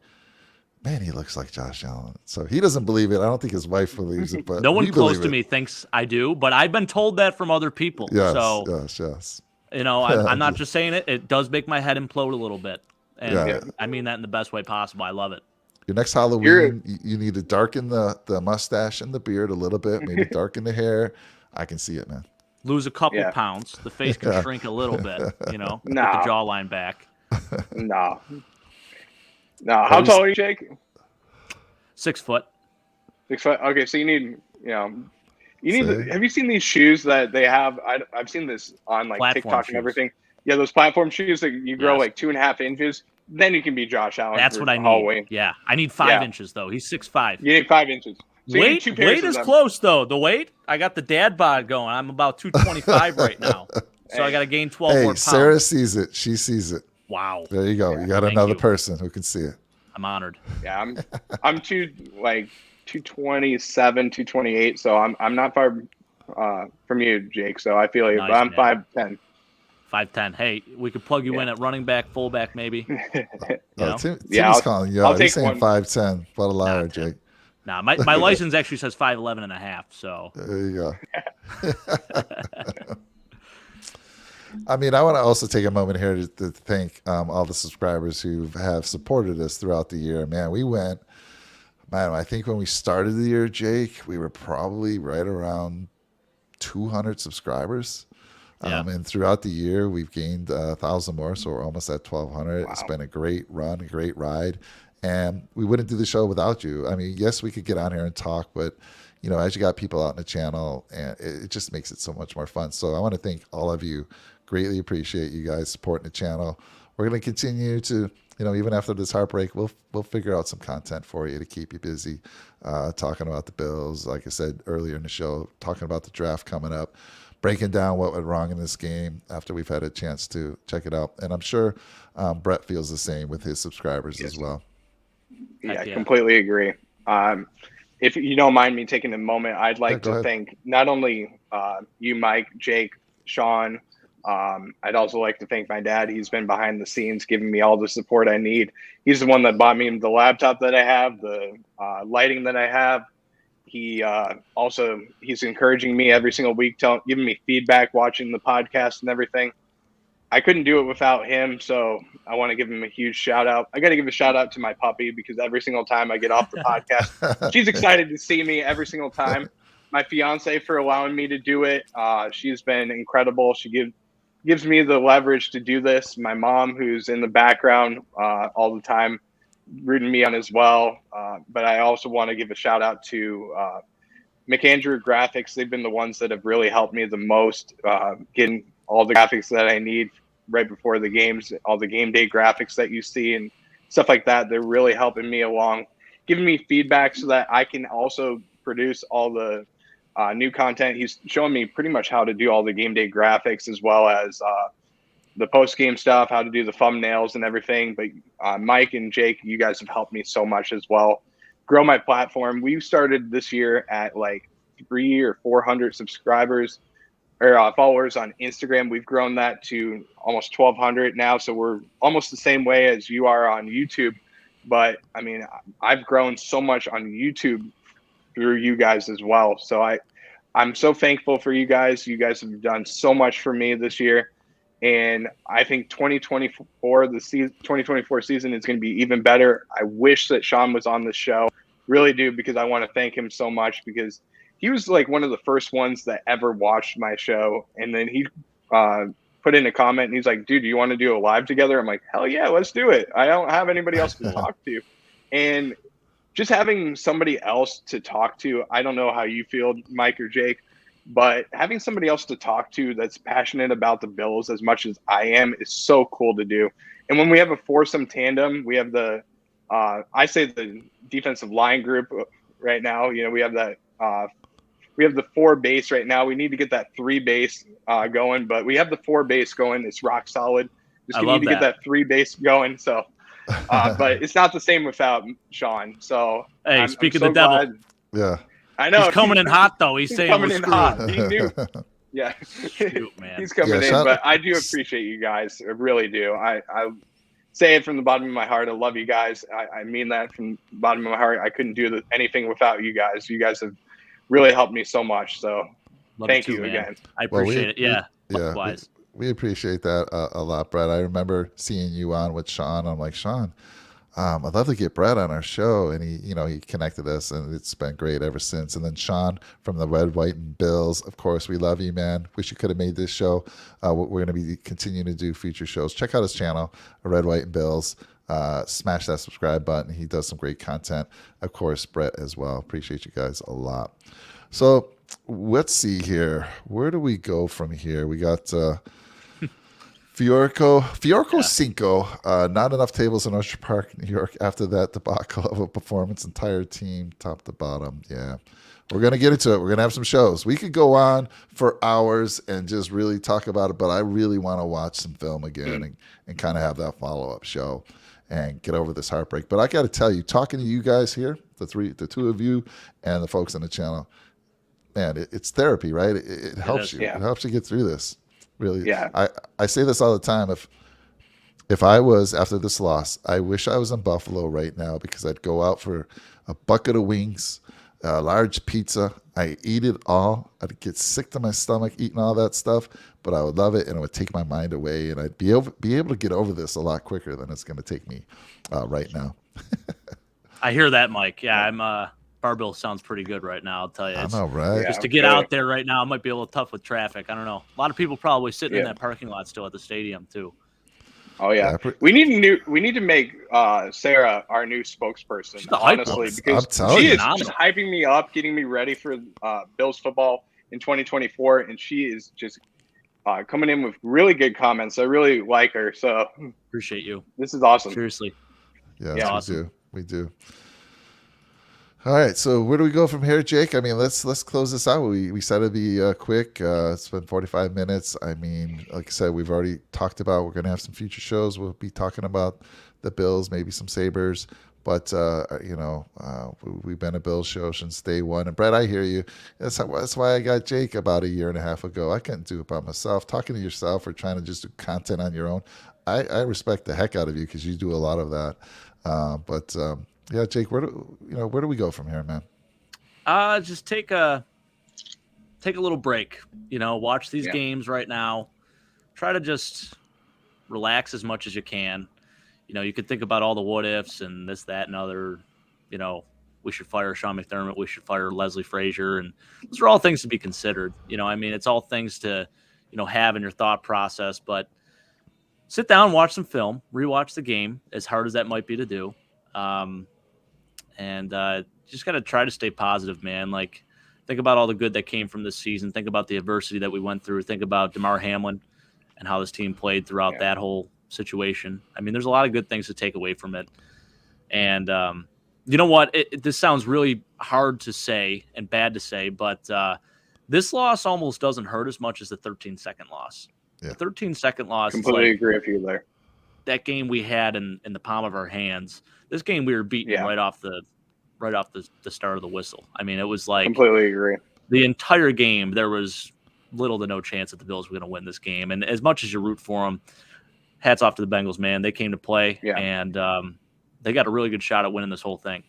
[SPEAKER 1] man, he looks like Josh Allen. So he doesn't believe it. I don't think his wife believes it, but
[SPEAKER 3] no one close to me thinks I do, but I've been told that from other people.
[SPEAKER 1] Yes,
[SPEAKER 3] so,
[SPEAKER 1] yes.
[SPEAKER 3] I'm not just saying it. It does make my head implode a little bit. And I mean that in the best way possible. I love it.
[SPEAKER 1] Your next Halloween, you need to darken the mustache and the beard a little bit, maybe darken the hair. I can see it, man.
[SPEAKER 3] Lose a couple pounds. The face can shrink a little bit, get the jawline back.
[SPEAKER 2] No. How tall are you, Jake?
[SPEAKER 3] 6 foot.
[SPEAKER 2] 6 foot. Okay, so you need have you seen these shoes that they have? I've seen this on platform TikTok and everything. Yeah, those platform shoes that you grow 2.5 inches. Then you can be Josh Allen.
[SPEAKER 3] That's what I need. Halloween. Yeah, I need 5 inches though. He's 6'5".
[SPEAKER 2] You need 5 inches. So
[SPEAKER 3] weight is close though. The weight, I got the dad bod going. I'm about 225 right now, so I got to gain 12 more pounds.
[SPEAKER 1] Sarah sees it. She sees it.
[SPEAKER 3] Wow.
[SPEAKER 1] There you go. You got another person who can see it.
[SPEAKER 3] I'm honored.
[SPEAKER 2] Yeah, I'm 227, 228. So I'm not far from you, Jake. So I feel you. Nice, but I'm 5'10".
[SPEAKER 3] 5'10". Hey, we could plug you in at running back, fullback, maybe.
[SPEAKER 1] Tim's calling you out. He's saying 5'10". What a liar, Jake.
[SPEAKER 3] Nah, my license actually says 5'11 and a half. So
[SPEAKER 1] there you go. I mean, I want to also take a moment here to thank all the subscribers who have supported us throughout the year. Man, I think when we started the year, Jake, we were probably right around 200 subscribers.
[SPEAKER 3] Yeah.
[SPEAKER 1] And throughout the year, we've gained 1,000 more, so we're almost at 1,200.
[SPEAKER 2] Wow.
[SPEAKER 1] It's been a great run, a great ride, and we wouldn't do the show without you. I mean, yes, we could get on here and talk, but as you got people out in the channel, and it just makes it so much more fun. So I want to thank all of you. Greatly appreciate you guys supporting the channel. We're going to continue to, even after this heartbreak, we'll figure out some content for you to keep you busy, talking about the Bills. Like I said earlier in the show, talking about the draft coming up, breaking down what went wrong in this game after we've had a chance to check it out. And I'm sure Brett feels the same with his subscribers as well.
[SPEAKER 2] Yeah, I completely agree. If you don't mind me taking a moment, I'd like to thank not only you, Mike, Jake, Sean. I'd also like to thank my dad. He's been behind the scenes giving me all the support I need. He's the one that bought me the laptop that I have, the lighting that I have. He's encouraging me every single week, giving me feedback, watching the podcast and everything. I couldn't do it without him, so I want to give him a huge shout out. I got to give a shout out to my puppy because every single time I get off the podcast, she's excited to see me every single time. My fiance for allowing me to do it. She's been incredible. She gives me the leverage to do this. My mom, who's in the background all the time, rooting me on as well. But I also want to give a shout out to McAndrew Graphics. They've been the ones that have really helped me the most, getting all the graphics that I need right before the games, all the game day graphics that you see and stuff like that. They're really helping me along, giving me feedback so that I can also produce all the new content. He's showing me pretty much how to do all the game day graphics as well as the post-game stuff, how to do the thumbnails and everything. But Mike and Jake, you guys have helped me so much as well. Grow my platform. We started this year at like 300 or 400 subscribers or followers on Instagram. We've grown that to almost 1,200 now. So we're almost the same way as you are on YouTube. But I mean, I've grown so much on YouTube through you guys as well. So I'm so thankful for you guys. You guys have done so much for me this year. And I think 2024 season is going to be even better. I wish that Sean was on the show. Really do, because I want to thank him so much, because he was like one of the first ones that ever watched my show. And then he put in a comment and he's like, dude, do you want to do a live together? I'm like, hell yeah, let's do it. I don't have anybody else to talk to. And just having somebody else to talk to, I don't know how you feel, Mike or Jake, but having somebody else to talk to that's passionate about the Bills as much as I am is so cool to do. And when we have a foursome tandem, we have the defensive line group right now. We have that. We have the 4 base right now. We need to get that 3 base going, but we have the 4 base going. It's rock solid. Just need to get that 3 base going. So, but it's not the same without Sean. So,
[SPEAKER 3] hey, speak of the devil.
[SPEAKER 1] Yeah,
[SPEAKER 3] I know he's coming in hot though. He's saying
[SPEAKER 2] coming in hot. He knew. Yeah,
[SPEAKER 3] shoot, man.
[SPEAKER 2] He's coming in. But I do appreciate you guys. I really do. I say it from the bottom of my heart. I love you guys. I mean that from the bottom of my heart. I couldn't do anything without you guys. You guys have really helped me so much. So thank you again.
[SPEAKER 3] I appreciate it. Yeah. Likewise.
[SPEAKER 1] We appreciate that a lot, Brett. I remember seeing you on with Sean. I'm like, Sean, I'd love to get Brett on our show. And he connected us, and it's been great ever since. And then Sean from the Red, White, and Bills. Of course, we love you, man. Wish you could have made this show. We're going to be continuing to do future shows. Check out his channel, Red, White, and Bills. Smash that subscribe button. He does some great content. Of course, Brett as well. Appreciate you guys a lot. So let's see here. Where do we go from here? We got Fiorco Cinco. Not enough tables in Orchard Park, New York. After that debacle of a performance, entire team, top to bottom. Yeah, we're gonna get into it. We're gonna have some shows. We could go on for hours and just really talk about it, but I really want to watch some film again and kind of have that follow-up show and get over this heartbreak. But I got to tell you, talking to you guys here, the two of you, and the folks on the channel, man, it's therapy, right? It helps you. Yeah. It helps you get through this. Really.
[SPEAKER 2] Yeah.
[SPEAKER 1] I say this all the time. If I was, after this loss, I wish I was in Buffalo right now, because I'd go out for a bucket of wings, a large pizza. I eat it all. I'd get sick to my stomach eating all that stuff, but I would love it, and it would take my mind away, and I'd be able to get over this a lot quicker than it's going to take me right now.
[SPEAKER 3] I hear that, Mike. Yeah, I'm barbell sounds pretty good right now. I'll tell you.
[SPEAKER 1] I know, right?
[SPEAKER 3] Just to get out there right now, it might be a little tough with traffic. I don't know. A lot of people probably sitting in that parking lot still at the stadium too.
[SPEAKER 2] Oh yeah, we need to make Sarah our new spokesperson. Honestly, because she is just hyping me up, getting me ready for Bills football in 2024, and she is just coming in with really good comments. I really like her. So
[SPEAKER 3] appreciate you.
[SPEAKER 2] This is awesome.
[SPEAKER 3] Seriously.
[SPEAKER 1] Yeah, awesome. We do. All right, so where do we go from here, Jake? I mean, let's close this out. We said it'd be quick. It's been 45 minutes. I mean, like I said, we've already talked about we're going to have some future shows. We'll be talking about the Bills, maybe some Sabres. But, we've been a Bills show since day one. And, Brett, I hear you. That's why I got Jake about a year and a half ago. I couldn't do it by myself. Talking to yourself or trying to just do content on your own, I respect the heck out of you because you do a lot of that. Yeah, Jake, where do we go from here, man?
[SPEAKER 3] Just take a little break. Watch these games right now. Try to just relax as much as you can. You could think about all the what ifs and this, that, and other. We should fire Sean McDermott. We should fire Leslie Frazier, and those are all things to be considered. It's all things to have in your thought process. But sit down, watch some film, rewatch the game, as hard as that might be to do. And just got to try to stay positive, man. Like, think about all the good that came from this season. Think about the adversity that we went through. Think about Damar Hamlin and how this team played throughout that whole situation. There's a lot of good things to take away from it. And you know what? This sounds really hard to say and bad to say, but this loss almost doesn't hurt as much as the 13-second loss.
[SPEAKER 1] Yeah.
[SPEAKER 3] The 13-second loss.
[SPEAKER 2] Completely agree with you there.
[SPEAKER 3] That game we had in the palm of our hands. This game we were beaten right off the start of the whistle. It was like
[SPEAKER 2] completely agree.
[SPEAKER 3] The entire game there was little to no chance that the Bills were going to win this game. And as much as you root for them, hats off to the Bengals, man. They came to play and they got a really good shot at winning this whole thing.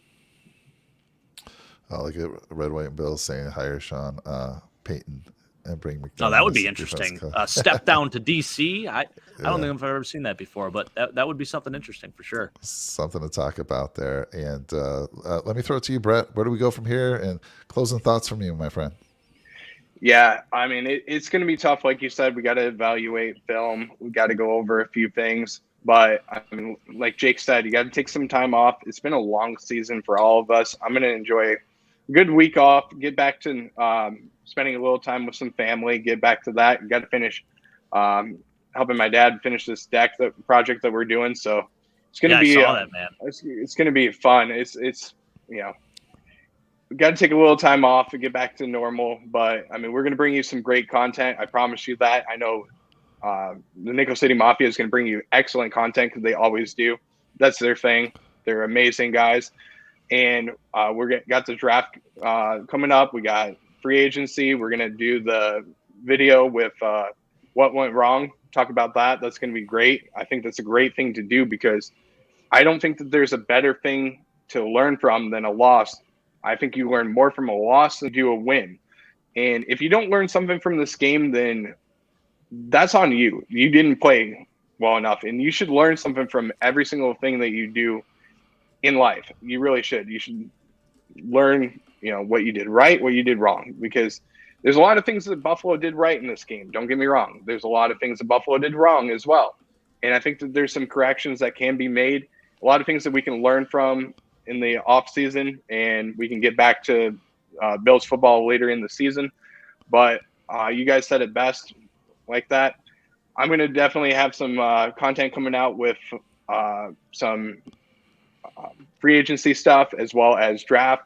[SPEAKER 1] I like it. Red, White, and Bills saying hire Sean Payton and bring McDermott.
[SPEAKER 3] Oh, that would be interesting. Step down to DC. I don't think I've ever seen that before, but that would be something interesting for sure.
[SPEAKER 1] Something to talk about there. And let me throw it to you, Brett. Where do we go from here? And closing thoughts from you, my friend.
[SPEAKER 2] Yeah, it's going to be tough. Like you said, we got to evaluate film. We got to go over a few things. But like Jake said, you got to take some time off. It's been a long season for all of us. I'm going to enjoy a good week off, get back to spending a little time with some family, get back to that. You got to finish helping my dad finish this deck project that we're doing. So it's going to be
[SPEAKER 3] I saw that, man.
[SPEAKER 2] It's going to be fun. It's we got to take a little time off to get back to normal. But we're going to bring you some great content. I promise you that. I know the Nickel City Mafia is going to bring you excellent content because they always do. That's their thing. They're amazing guys. And got the draft coming up. We got free agency. We're going to do the video with what went wrong. Talk about that. That's going to be great. I think that's a great thing to do because I don't think that there's a better thing to learn from than a loss. I think you learn more from a loss than you do a win. And if you don't learn something from this game, then that's on you. You didn't play well enough. And you should learn something from every single thing that you do in life. You really should. You should learn, what you did right, what you did wrong, because there's a lot of things that Buffalo did right in this game. Don't get me wrong. There's a lot of things that Buffalo did wrong as well. And I think that there's some corrections that can be made, a lot of things that we can learn from in the off season, and we can get back to Bills football later in the season. But you guys said it best like that. I'm going to definitely have some content coming out with some free agency stuff as well as draft.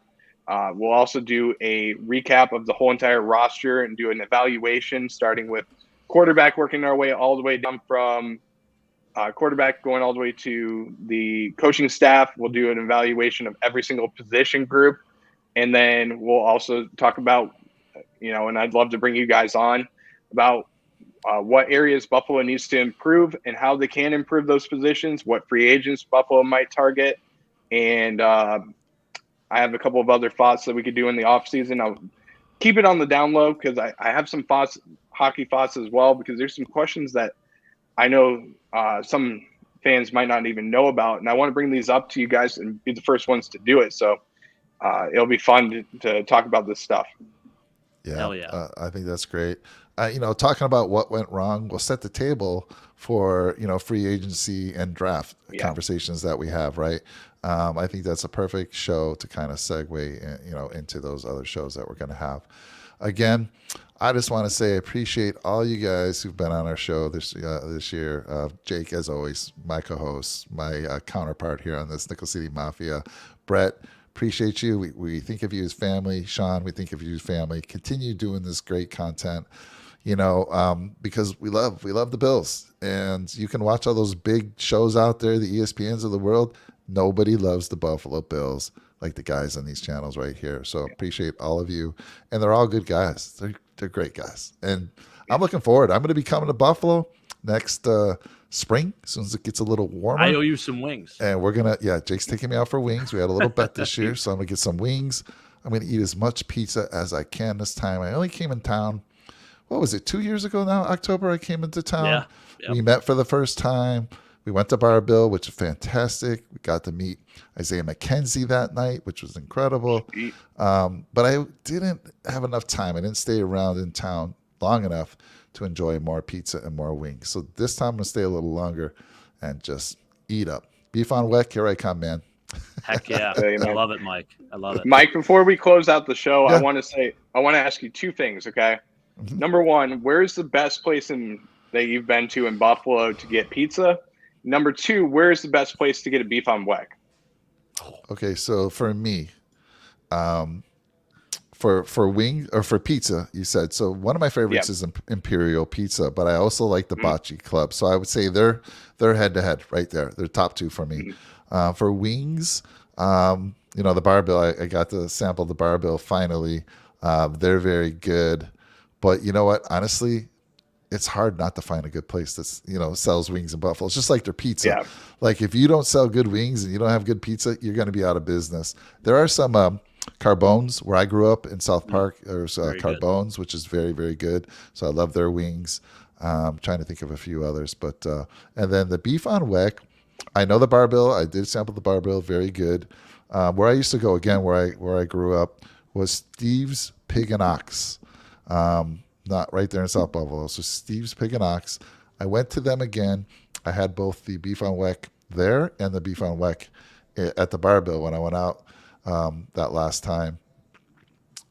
[SPEAKER 2] We'll also do a recap of the whole entire roster and do an evaluation, starting with quarterback, working our way all the way down from quarterback going all the way to the coaching staff. We'll do an evaluation of every single position group. And then we'll also talk about, and I'd love to bring you guys on about what areas Buffalo needs to improve and how they can improve those positions, what free agents Buffalo might target. And I have a couple of other thoughts that we could do in the offseason. I'll keep it on the down low because I have some hockey thoughts as well, because there's some questions that I know some fans might not even know about, and I want to bring these up to you guys and be the first ones to do it. So it'll be fun to talk about this stuff.
[SPEAKER 1] Yeah,
[SPEAKER 3] Hell yeah.
[SPEAKER 1] I think that's great. Talking about what went wrong will set the table for free agency and draft conversations that we have, right? I think that's a perfect show to kind of segue, into those other shows that we're going to have. Again, I just want to say I appreciate all you guys who've been on our show this year. Jake, as always, my co-host, my counterpart here on this Nickel City Mafia. Brett, appreciate you. We think of you as family. Sean, we think of you as family. Continue doing this great content, because we love the Bills. And you can watch all those big shows out there, the ESPNs of the world. Nobody loves the Buffalo Bills like the guys on these channels right here. So appreciate all of you. And they're all good guys. They're great guys. And I'm looking forward. I'm going to be coming to Buffalo next spring, as soon as it gets a little warmer.
[SPEAKER 3] I owe you some wings.
[SPEAKER 1] And we're going to, Jake's taking me out for wings. We had a little bet this year, so I'm going to get some wings. I'm going to eat as much pizza as I can this time. I only came in town, what was it, 2 years ago now? October, I came into town.
[SPEAKER 3] Yeah. Yep.
[SPEAKER 1] We met for the first time. We went to Bar Bill, which is fantastic. We got to meet Isaiah McKenzie that night, which was incredible. But I didn't have enough time. I didn't stay around in town long enough to enjoy more pizza and more wings. So this time I'm going to stay a little longer and just eat up. Beef on Weck, here I come, man.
[SPEAKER 3] Heck yeah. I love it, Mike. I love it.
[SPEAKER 2] Mike, before we close out the show, I want to ask you two things, okay? Mm-hmm. Number one, where's the best place that you've been to in Buffalo to get pizza? Number two, where's the best place to get a beef on Weck?
[SPEAKER 1] Okay, so for me, for wing or for pizza, you said. So one of my favorites is Imperial Pizza, but I also like the Bocce Club. So I would say they're head to head right there. They're top two for me. For wings, the Bar Bill, I got to sample the Bar Bill finally. They're very good, but you know what? Honestly, it's hard not to find a good place that sells wings in Buffalo. It's just like their pizza. Yeah. Like if you don't sell good wings and you don't have good pizza, you're going to be out of business. There are some Carbones where I grew up in South Park. There's Carbones, which is very, very good. So I love their wings. I'm trying to think of a few others, but and then the beef on Weck. I know the Bar Bill. I did sample the Bar Bill. Very good. Where I used to go again, where I grew up, was Steve's Pig and Ox. Not right there in South Buffalo. So Steve's Pig and Ox. I went to them again. I had both the beef on Weck there and the beef on Weck at the Bar Bill when I went out that last time.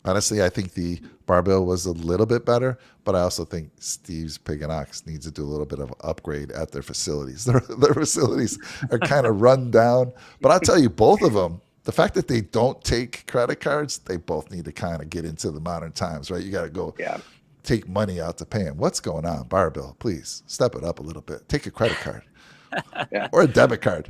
[SPEAKER 1] Honestly, I think the Bar Bill was a little bit better, but I also think Steve's Pig and Ox needs to do a little bit of an upgrade at their facilities. Their facilities are kind of run down. But I'll tell you, both of them, the fact that they don't take credit cards, they both need to kind of get into the modern times, right? You got to go take money out to pay them. What's going on, Bar Bill? Please step it up a little bit. Take a credit card. Or a debit card.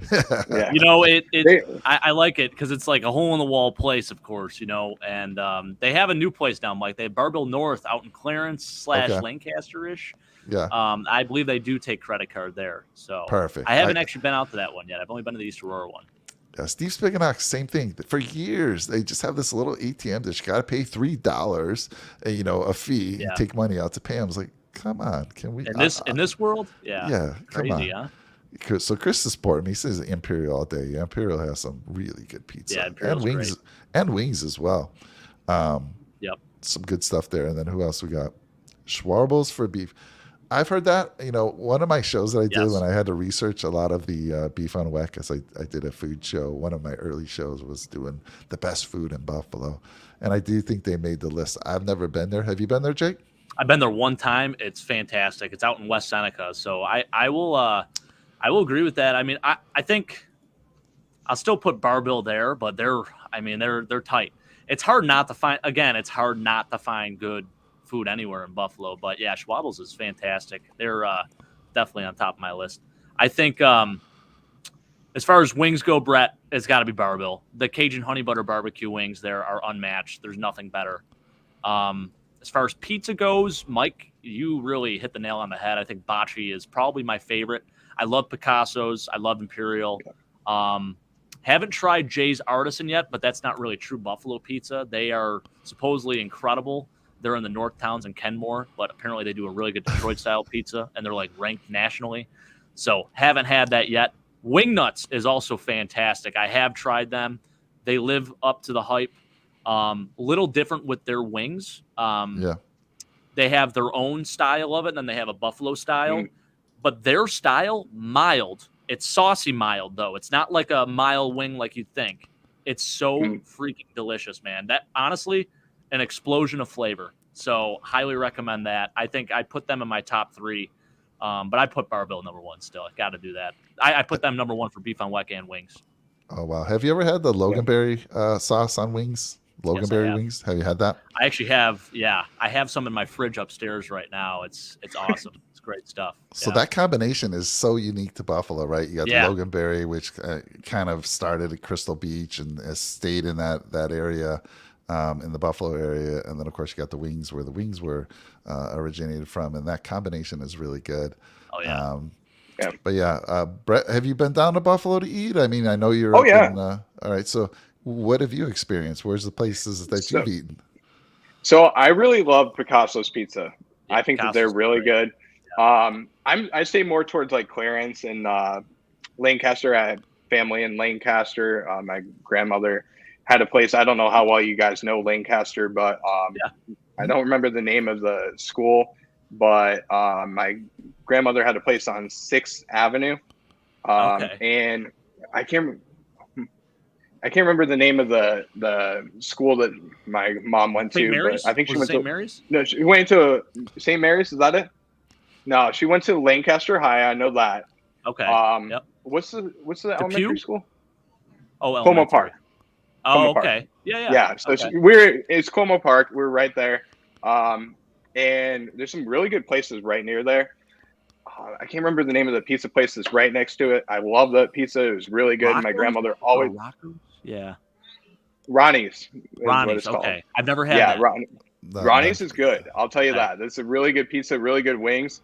[SPEAKER 3] I like it because it's like a hole in the wall place, of course, and they have a new place now, Mike. They have Bar Bill North out in Clarence / Lancaster-ish.
[SPEAKER 1] Yeah.
[SPEAKER 3] I believe they do take credit card there. So
[SPEAKER 1] perfect.
[SPEAKER 3] I haven't actually been out to that one yet. I've only been to the East Aurora one.
[SPEAKER 1] Yeah, Steve's Pig and Ox, same thing. For years, they just have this little ATM that you got to pay $3, a fee, and take money out to pay them. I was like, come on, can we?
[SPEAKER 3] In this world,
[SPEAKER 1] yeah,
[SPEAKER 3] crazy,
[SPEAKER 1] come on.
[SPEAKER 3] Huh?
[SPEAKER 1] So Chris is supporting me. He says Imperial all day. Yeah, Imperial has some really good pizza.
[SPEAKER 3] Yeah, Imperial's great.
[SPEAKER 1] And wings as well.
[SPEAKER 3] Yep.
[SPEAKER 1] Some good stuff there. And then who else we got? Schwarbles for beef. I've heard that. One of my shows that I did when I had to research a lot of the beef on Weck, as I did a food show. One of my early shows was doing the best food in Buffalo. And I do think they made the list. I've never been there. Have you been there, Jake?
[SPEAKER 3] I've been there one time. It's fantastic. It's out in West Seneca. So I will agree with that. I mean, I think I'll still put Bar Bill there, but they're tight. It's hard not to find. Again, it's hard not to find good food anywhere in Buffalo. But yeah, Schwabbles is fantastic. They're definitely on top of my list. I think as far as wings go, Brett, it's got to be Bar Bill. The Cajun honey butter barbecue wings there are unmatched. There's nothing better. As far as pizza goes, Mike, you really hit the nail on the head. I think Bocce is probably my favorite. I love Picasso's. I love Imperial. Haven't tried Jay's Artisan yet, but that's not really true buffalo pizza. They are supposedly incredible. They're in the North Towns and Kenmore, but apparently they do a really good Detroit-style pizza, and they're like ranked nationally. So haven't had that yet. Wingnuts is also fantastic. I have tried them. They live up to the hype. Little different with their wings. They have their own style of it, and then they have a buffalo style. But their style, mild. It's saucy mild, though. It's not like a mild wing like you'd think. It's so freaking delicious, man. That, honestly, an explosion of flavor. So highly recommend that. I think I put them in my top 3. But I put Barbell number 1 still. I got to do that. I put them number 1 for beef on weck and wings.
[SPEAKER 1] Oh, wow. Have you ever had the Loganberry sauce on wings? Loganberry wings? Have you had that?
[SPEAKER 3] I actually have. Yeah, I have some in my fridge upstairs right now. It's awesome. It's great stuff.
[SPEAKER 1] So that combination is so unique to Buffalo, right? You got the Loganberry, which kind of started at Crystal Beach and has stayed in that area, in the Buffalo area. And then, of course, you got the wings where the wings were originated from. And that combination is really good.
[SPEAKER 3] Oh, yeah.
[SPEAKER 1] But, Brett, have you been down to Buffalo to eat? I mean, I know you're all right, so what have you experienced? Where's the places that you've eaten?
[SPEAKER 2] So I really love Picasso's Pizza. I think that they're really good. I stay more towards like Clarence and Lancaster. I have family in Lancaster. My grandmother had a place. I don't know how well you guys know Lancaster, but I don't remember the name of the school. But my grandmother had a place on 6th Avenue, and I can't remember the name of the school that my mom went to. But I think she went to St. Mary's. No, she went to St. Mary's. Is that it? No, she went to Lancaster High. I know that.
[SPEAKER 3] Okay.
[SPEAKER 2] What's the elementary school?
[SPEAKER 3] Oh,
[SPEAKER 2] Como Park.
[SPEAKER 3] Oh, okay. Yeah.
[SPEAKER 2] Yeah. So it's Como Park. We're right there. And there's some really good places right near there. I can't remember the name of the pizza place that's right next to it. I love that pizza. It was really good.
[SPEAKER 3] Rocco's?
[SPEAKER 2] My grandmother always.
[SPEAKER 3] Yeah.
[SPEAKER 2] Ronnie's.
[SPEAKER 3] Ronnie's. Okay. I've never had that.
[SPEAKER 2] Ronnie's is good. I'll tell you that. That's a really good pizza, really good wings.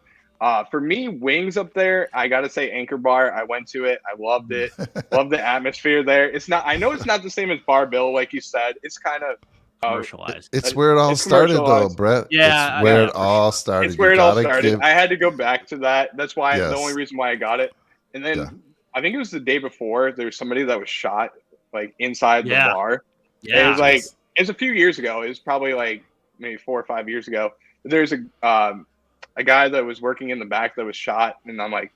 [SPEAKER 2] For me, wings up there, I got to say Anchor Bar. I went to it. I loved it. Love the atmosphere there. I know it's not the same as Bar Bill, like you said. It's kind of
[SPEAKER 3] commercialized.
[SPEAKER 1] It's where it all started, though, Brett.
[SPEAKER 3] Yeah,
[SPEAKER 1] it's where it all started.
[SPEAKER 2] It's where it all started. I had to go back to that. That's why the only reason why I got it. And then I think it was the day before there was somebody that was shot like inside the bar. Yeah, it was like it was a few years ago. It was probably like maybe 4 or 5 years ago. There's a guy that was working in the back that was shot, and I'm like,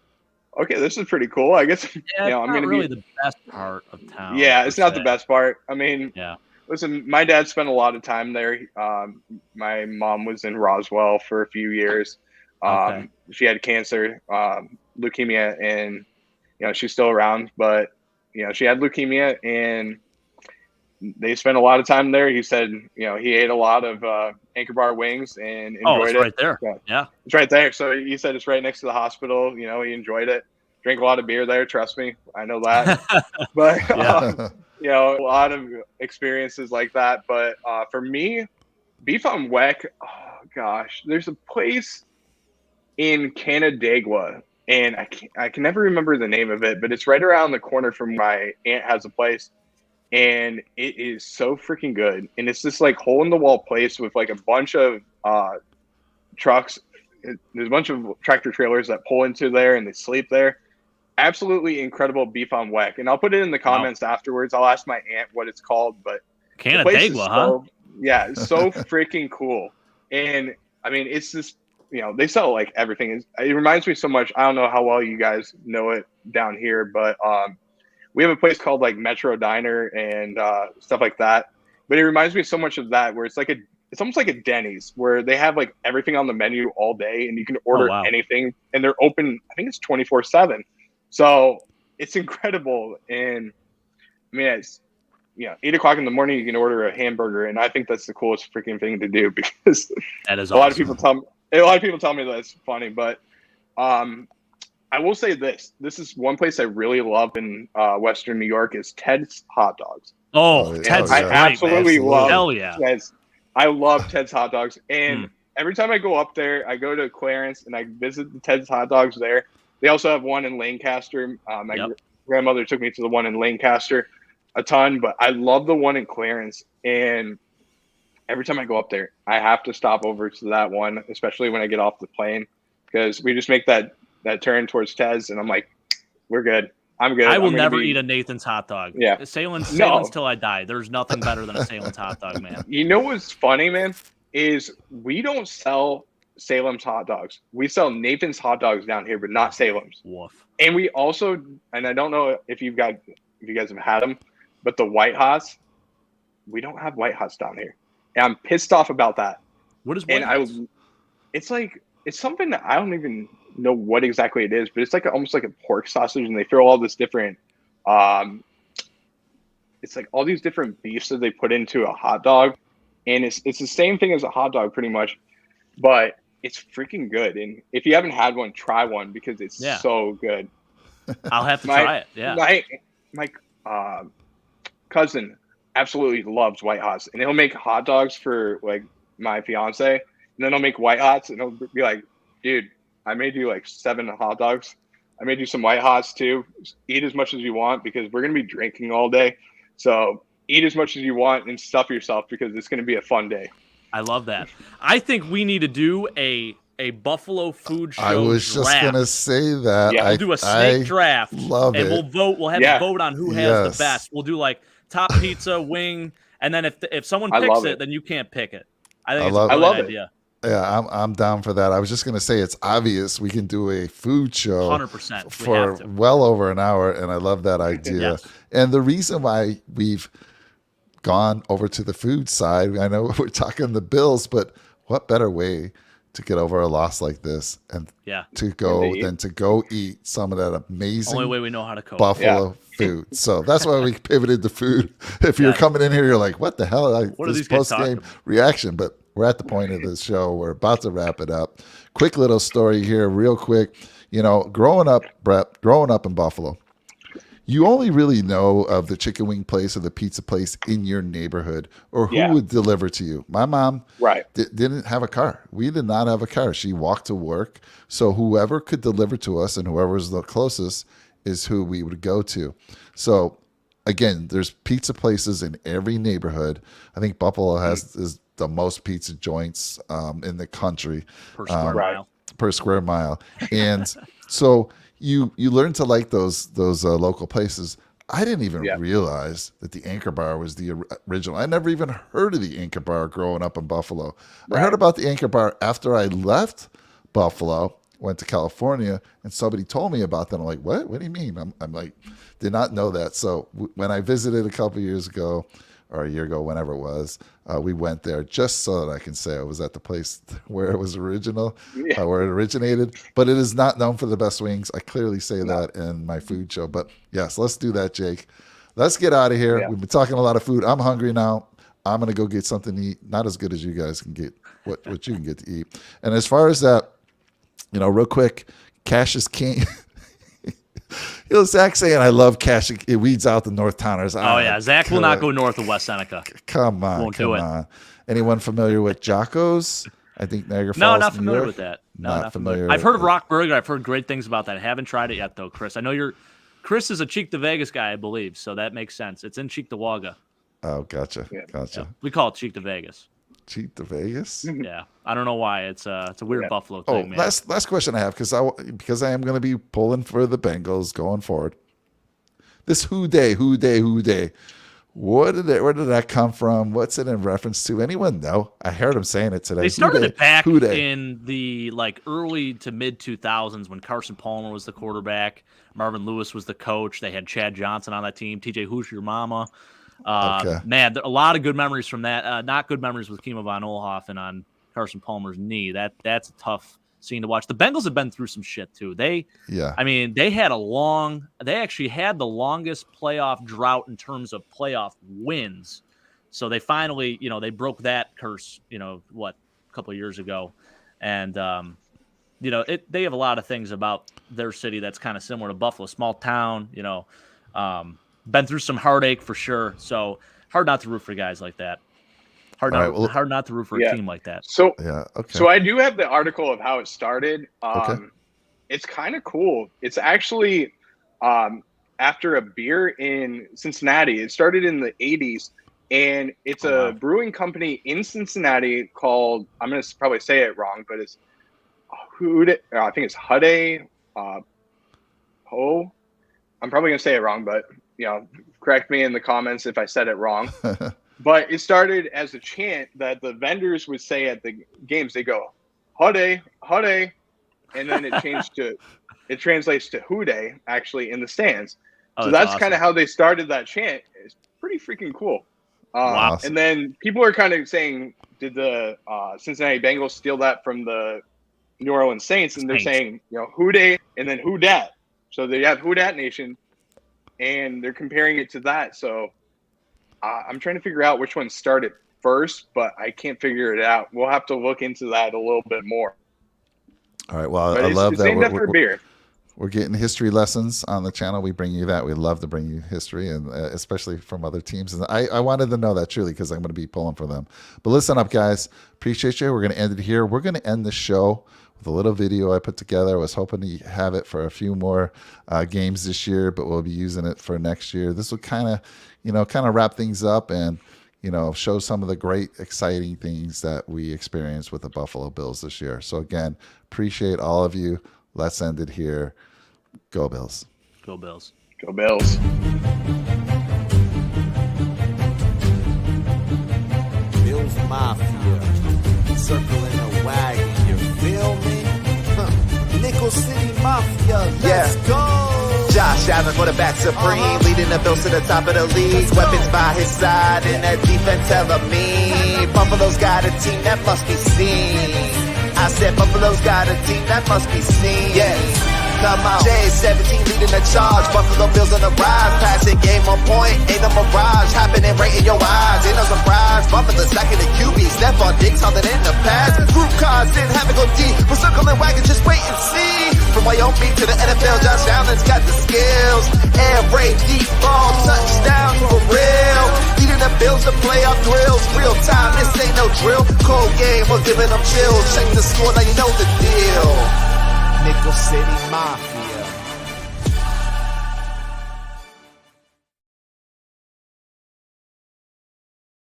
[SPEAKER 2] okay, this is pretty cool. I guess
[SPEAKER 3] I'm gonna really the best part of town.
[SPEAKER 2] Yeah, it's not the best part. I mean, listen, my dad spent a lot of time there. My mom was in Roswell for a few years. She had cancer, leukemia, and she's still around, but she had leukemia, and they spent a lot of time there. He said, he ate a lot of Anchor Bar wings and enjoyed it.
[SPEAKER 3] Right there. Yeah,
[SPEAKER 2] it's right there. So he said it's right next to the hospital. He enjoyed it. Drank a lot of beer there. Trust me, I know that. But a lot of experiences like that. But for me, beef on weck. Oh gosh, there's a place in Canandaigua, and I can never remember the name of it, but it's right around the corner from my aunt has a place. And it is so freaking good. And it's this like hole in the wall place with like a bunch of trucks. There's a bunch of tractor trailers that pull into there and they sleep there. Absolutely incredible beef on weck. And I'll put it in the comments afterwards. I'll ask my aunt what it's called. But
[SPEAKER 3] Canandaigua, huh?
[SPEAKER 2] Yeah, it's so freaking cool. And I mean, it's just, they sell like everything. It reminds me so much. I don't know how well you guys know it down here, but we have a place called like Metro Diner and stuff like that. But it reminds me so much of that, where it's almost like a Denny's, where they have like everything on the menu all day and you can order anything, and they're open. I think it's 24/7. So it's incredible. And I mean, it's 8 o'clock in the morning, you can order a hamburger. And I think that's the coolest freaking thing to do, because
[SPEAKER 3] that is
[SPEAKER 2] a lot of people tell me that's funny, but I will say this is one place I really love in Western New York is Ted's Hot Dogs.
[SPEAKER 3] Ted's
[SPEAKER 2] I absolutely love
[SPEAKER 3] Ted's.
[SPEAKER 2] I love Ted's Hot Dogs. And every time I go up there, I go to Clarence and I visit the Ted's Hot Dogs there. They also have one in Lancaster. grandmother took me to the one in Lancaster a ton, but I love the one in Clarence. And every time I go up there, I have to stop over to that one, especially when I get off the plane, because we just make that turn towards Tez, and I'm like, we're good. I'm good.
[SPEAKER 3] I will
[SPEAKER 2] I'm
[SPEAKER 3] never eat a Nathan's hot dog.
[SPEAKER 2] Yeah.
[SPEAKER 3] Salem's
[SPEAKER 2] No.
[SPEAKER 3] till I die. There's nothing better than a Salem's hot dog, man.
[SPEAKER 2] You know what's funny, man, is we don't sell Salem's hot dogs. We sell Nathan's hot dogs down here, but not Salem's.
[SPEAKER 3] Woof.
[SPEAKER 2] And we also, and I don't know if you guys have had them, but the White Hots, we don't have White Hots down here. And I'm pissed off about that.
[SPEAKER 3] What is White Hots?
[SPEAKER 2] It's something that I don't even know what exactly it is, but it's like almost like a pork sausage, and they throw all this different it's like all these different beefs that they put into a hot dog, and it's the same thing as a hot dog pretty much, but it's freaking good. And if you haven't had one, try one, because it's so good.
[SPEAKER 3] I'll have to try it. Yeah.
[SPEAKER 2] My cousin absolutely loves White Hots, and he'll make hot dogs for like my fiance, and then he'll make White Hots, and he'll be like, dude, I made you like 7 hot dogs. I made you some White Hots too. Eat as much as you want, because we're going to be drinking all day. So eat as much as you want and stuff yourself, because it's going to be a fun day.
[SPEAKER 3] I love that. I think we need to do a Buffalo food show.
[SPEAKER 1] I was just going to say that.
[SPEAKER 3] Yeah, we'll do a snake draft.
[SPEAKER 1] Love
[SPEAKER 3] and
[SPEAKER 1] it.
[SPEAKER 3] We'll vote. We'll have to vote on who has the best. We'll do like top pizza, wing, and then if someone picks it, then you can't pick it. I think it's a good idea.
[SPEAKER 1] Yeah, I'm down for that. I was just going to say, it's obvious we can do a food show
[SPEAKER 3] 100%
[SPEAKER 1] for well over an hour, and I love that idea.
[SPEAKER 3] Yes.
[SPEAKER 1] And the reason why we've gone over to the food side, I know we're talking the Bills, but what better way to get over a loss like this and to go eat some of that amazing
[SPEAKER 3] only way we know how to cook
[SPEAKER 1] Buffalo food. So that's why we pivoted to food. If you're coming in here, you're like, what the hell?
[SPEAKER 3] What are these
[SPEAKER 1] post-game reaction? But we're at the point of the show. We're about to wrap it up. Quick little story here, real quick. You know, growing up in Buffalo, you only really know of the chicken wing place or the pizza place in your neighborhood, or who would deliver to you. My mom didn't have a car. We did not have a car. She walked to work. So whoever could deliver to us and whoever was the closest is who we would go to. So again, there's pizza places in every neighborhood. I think Buffalo is the most pizza joints in the country per square mile. And so you learn to like those local places. I didn't even realize that the Anchor Bar was the original. I never even heard of the Anchor Bar growing up in Buffalo. I heard about the Anchor Bar after I left Buffalo, went to California, and somebody told me about that. I'm like, what? What do you mean? I'm like, did not know that. So when I visited a couple years ago, or a year ago, whenever it was, we went there just so that I can say I was at the place where it was where it originated. But it is not known for the best wings. I clearly say that in my food show. But yes, let's do that, Jake. Let's get out of here. Yeah. We've been talking a lot of food. I'm hungry now. I'm going to go get something to eat. Not as good as you guys can get, what you can get to eat. And as far as that, real quick, cash is king. Zach saying, I love cash. It weeds out the North Towners.
[SPEAKER 3] Zach will not go north of West Seneca.
[SPEAKER 1] Come on.
[SPEAKER 3] Won't do it.
[SPEAKER 1] Anyone familiar with Jocko's? I think Niagara Falls.
[SPEAKER 3] No, not familiar with that. No, not familiar. I've heard of Rock Burger. I've heard great things about that. I haven't tried it yet, though, Chris. I know Chris is a Cheek to Vegas guy, I believe, so that makes sense. It's in Cheektowaga.
[SPEAKER 1] Oh, gotcha.
[SPEAKER 3] Yeah. We call it Cheek to Vegas.
[SPEAKER 1] Cheek to Vegas?
[SPEAKER 3] Yeah, I don't know why. It's a weird Buffalo thing, man.
[SPEAKER 1] Last question I have, because I am going to be pulling for the Bengals going forward. This who day? Where did that come from? What's it in reference to? Anyone know? I heard him saying it today.
[SPEAKER 3] They started it back in the early to mid 2000s when Carson Palmer was the quarterback, Marvin Lewis was the coach. They had Chad Johnson on that team. TJ, who's your mama? Man, a lot of good memories from that. Not good memories with Kimo von Oelhoffen on Carson Palmer's knee. That's a tough scene to watch. The Bengals have been through some shit too. They actually had the longest playoff drought in terms of playoff wins. So they finally, they broke that curse, a couple of years ago. And, they have a lot of things about their city that's kind of similar to Buffalo, small town, been through some heartache for sure. So hard not to root for guys like that. Hard not to root for a team like that.
[SPEAKER 2] So I do have the article of how it started. It's kind of cool. It's actually after a beer in Cincinnati. It started in the 80s, and it's a brewing company in Cincinnati called, I'm going to probably say it wrong, but it's I think it's Hude Ho. I'm probably going to say it wrong, but correct me in the comments if I said it wrong. But it started as a chant that the vendors would say at the games. They go, Hude, Hude. And then it translates to Hude, actually, in the stands. So that's awesome. Kind of how they started that chant. It's pretty freaking cool. Wow. And then people are kind of saying, did the Cincinnati Bengals steal that from the New Orleans Saints? And they're saying, Hude and then Who Dat. So they have Who Dat Nation, and they're comparing it to that. So I'm trying to figure out which one started first, but I can't figure it out. We'll have to look into that a little bit more.
[SPEAKER 1] All right. Well, I love that we're getting history lessons on the channel. We bring you that. We love to bring you history, and especially from other teams. And I wanted to know that truly because I'm going to be pulling for them. But listen up, guys. Appreciate you. We're going to end it here. We're going to end the show with a little video I put together. I was hoping to have it for a few more games this year, but we'll be using it for next year. This will kind of wrap things up and show some of the great, exciting things that we experienced with the Buffalo Bills this year. So again, appreciate all of you. Let's end it here. Go Bills.
[SPEAKER 3] Go Bills.
[SPEAKER 2] Go Bills.
[SPEAKER 4] Bills Mafia. Circling a wagon, you feel me? Nickel City Mafia, let's go!
[SPEAKER 5] Josh Allen, quarterback supreme, leading the Bills to the top of the league. Weapons by his side, and that defense hella mean. Buffalo's got a team that must be seen. I said Buffalo's got a team that must be seen. Yes, come on. J17 leading the charge. Buffalo Bills on the rise. Passing game on point, ain't no mirage. Happening right in your eyes, ain't no surprise. Buffalo stacking the QB. Stephon Diggs holding in the pass. Group cars didn't have to go deep. We're circling wagon, just wait and see. From Wyoming to the NFL, Josh Allen's got the skills. Air raid, deep ball, touchdown for real. Leading the Bills to playoff drills. Real time, this ain't no drill. Cold game, we're giving them chills. Check the score, now you know the deal.
[SPEAKER 4] Nickel City Mafia.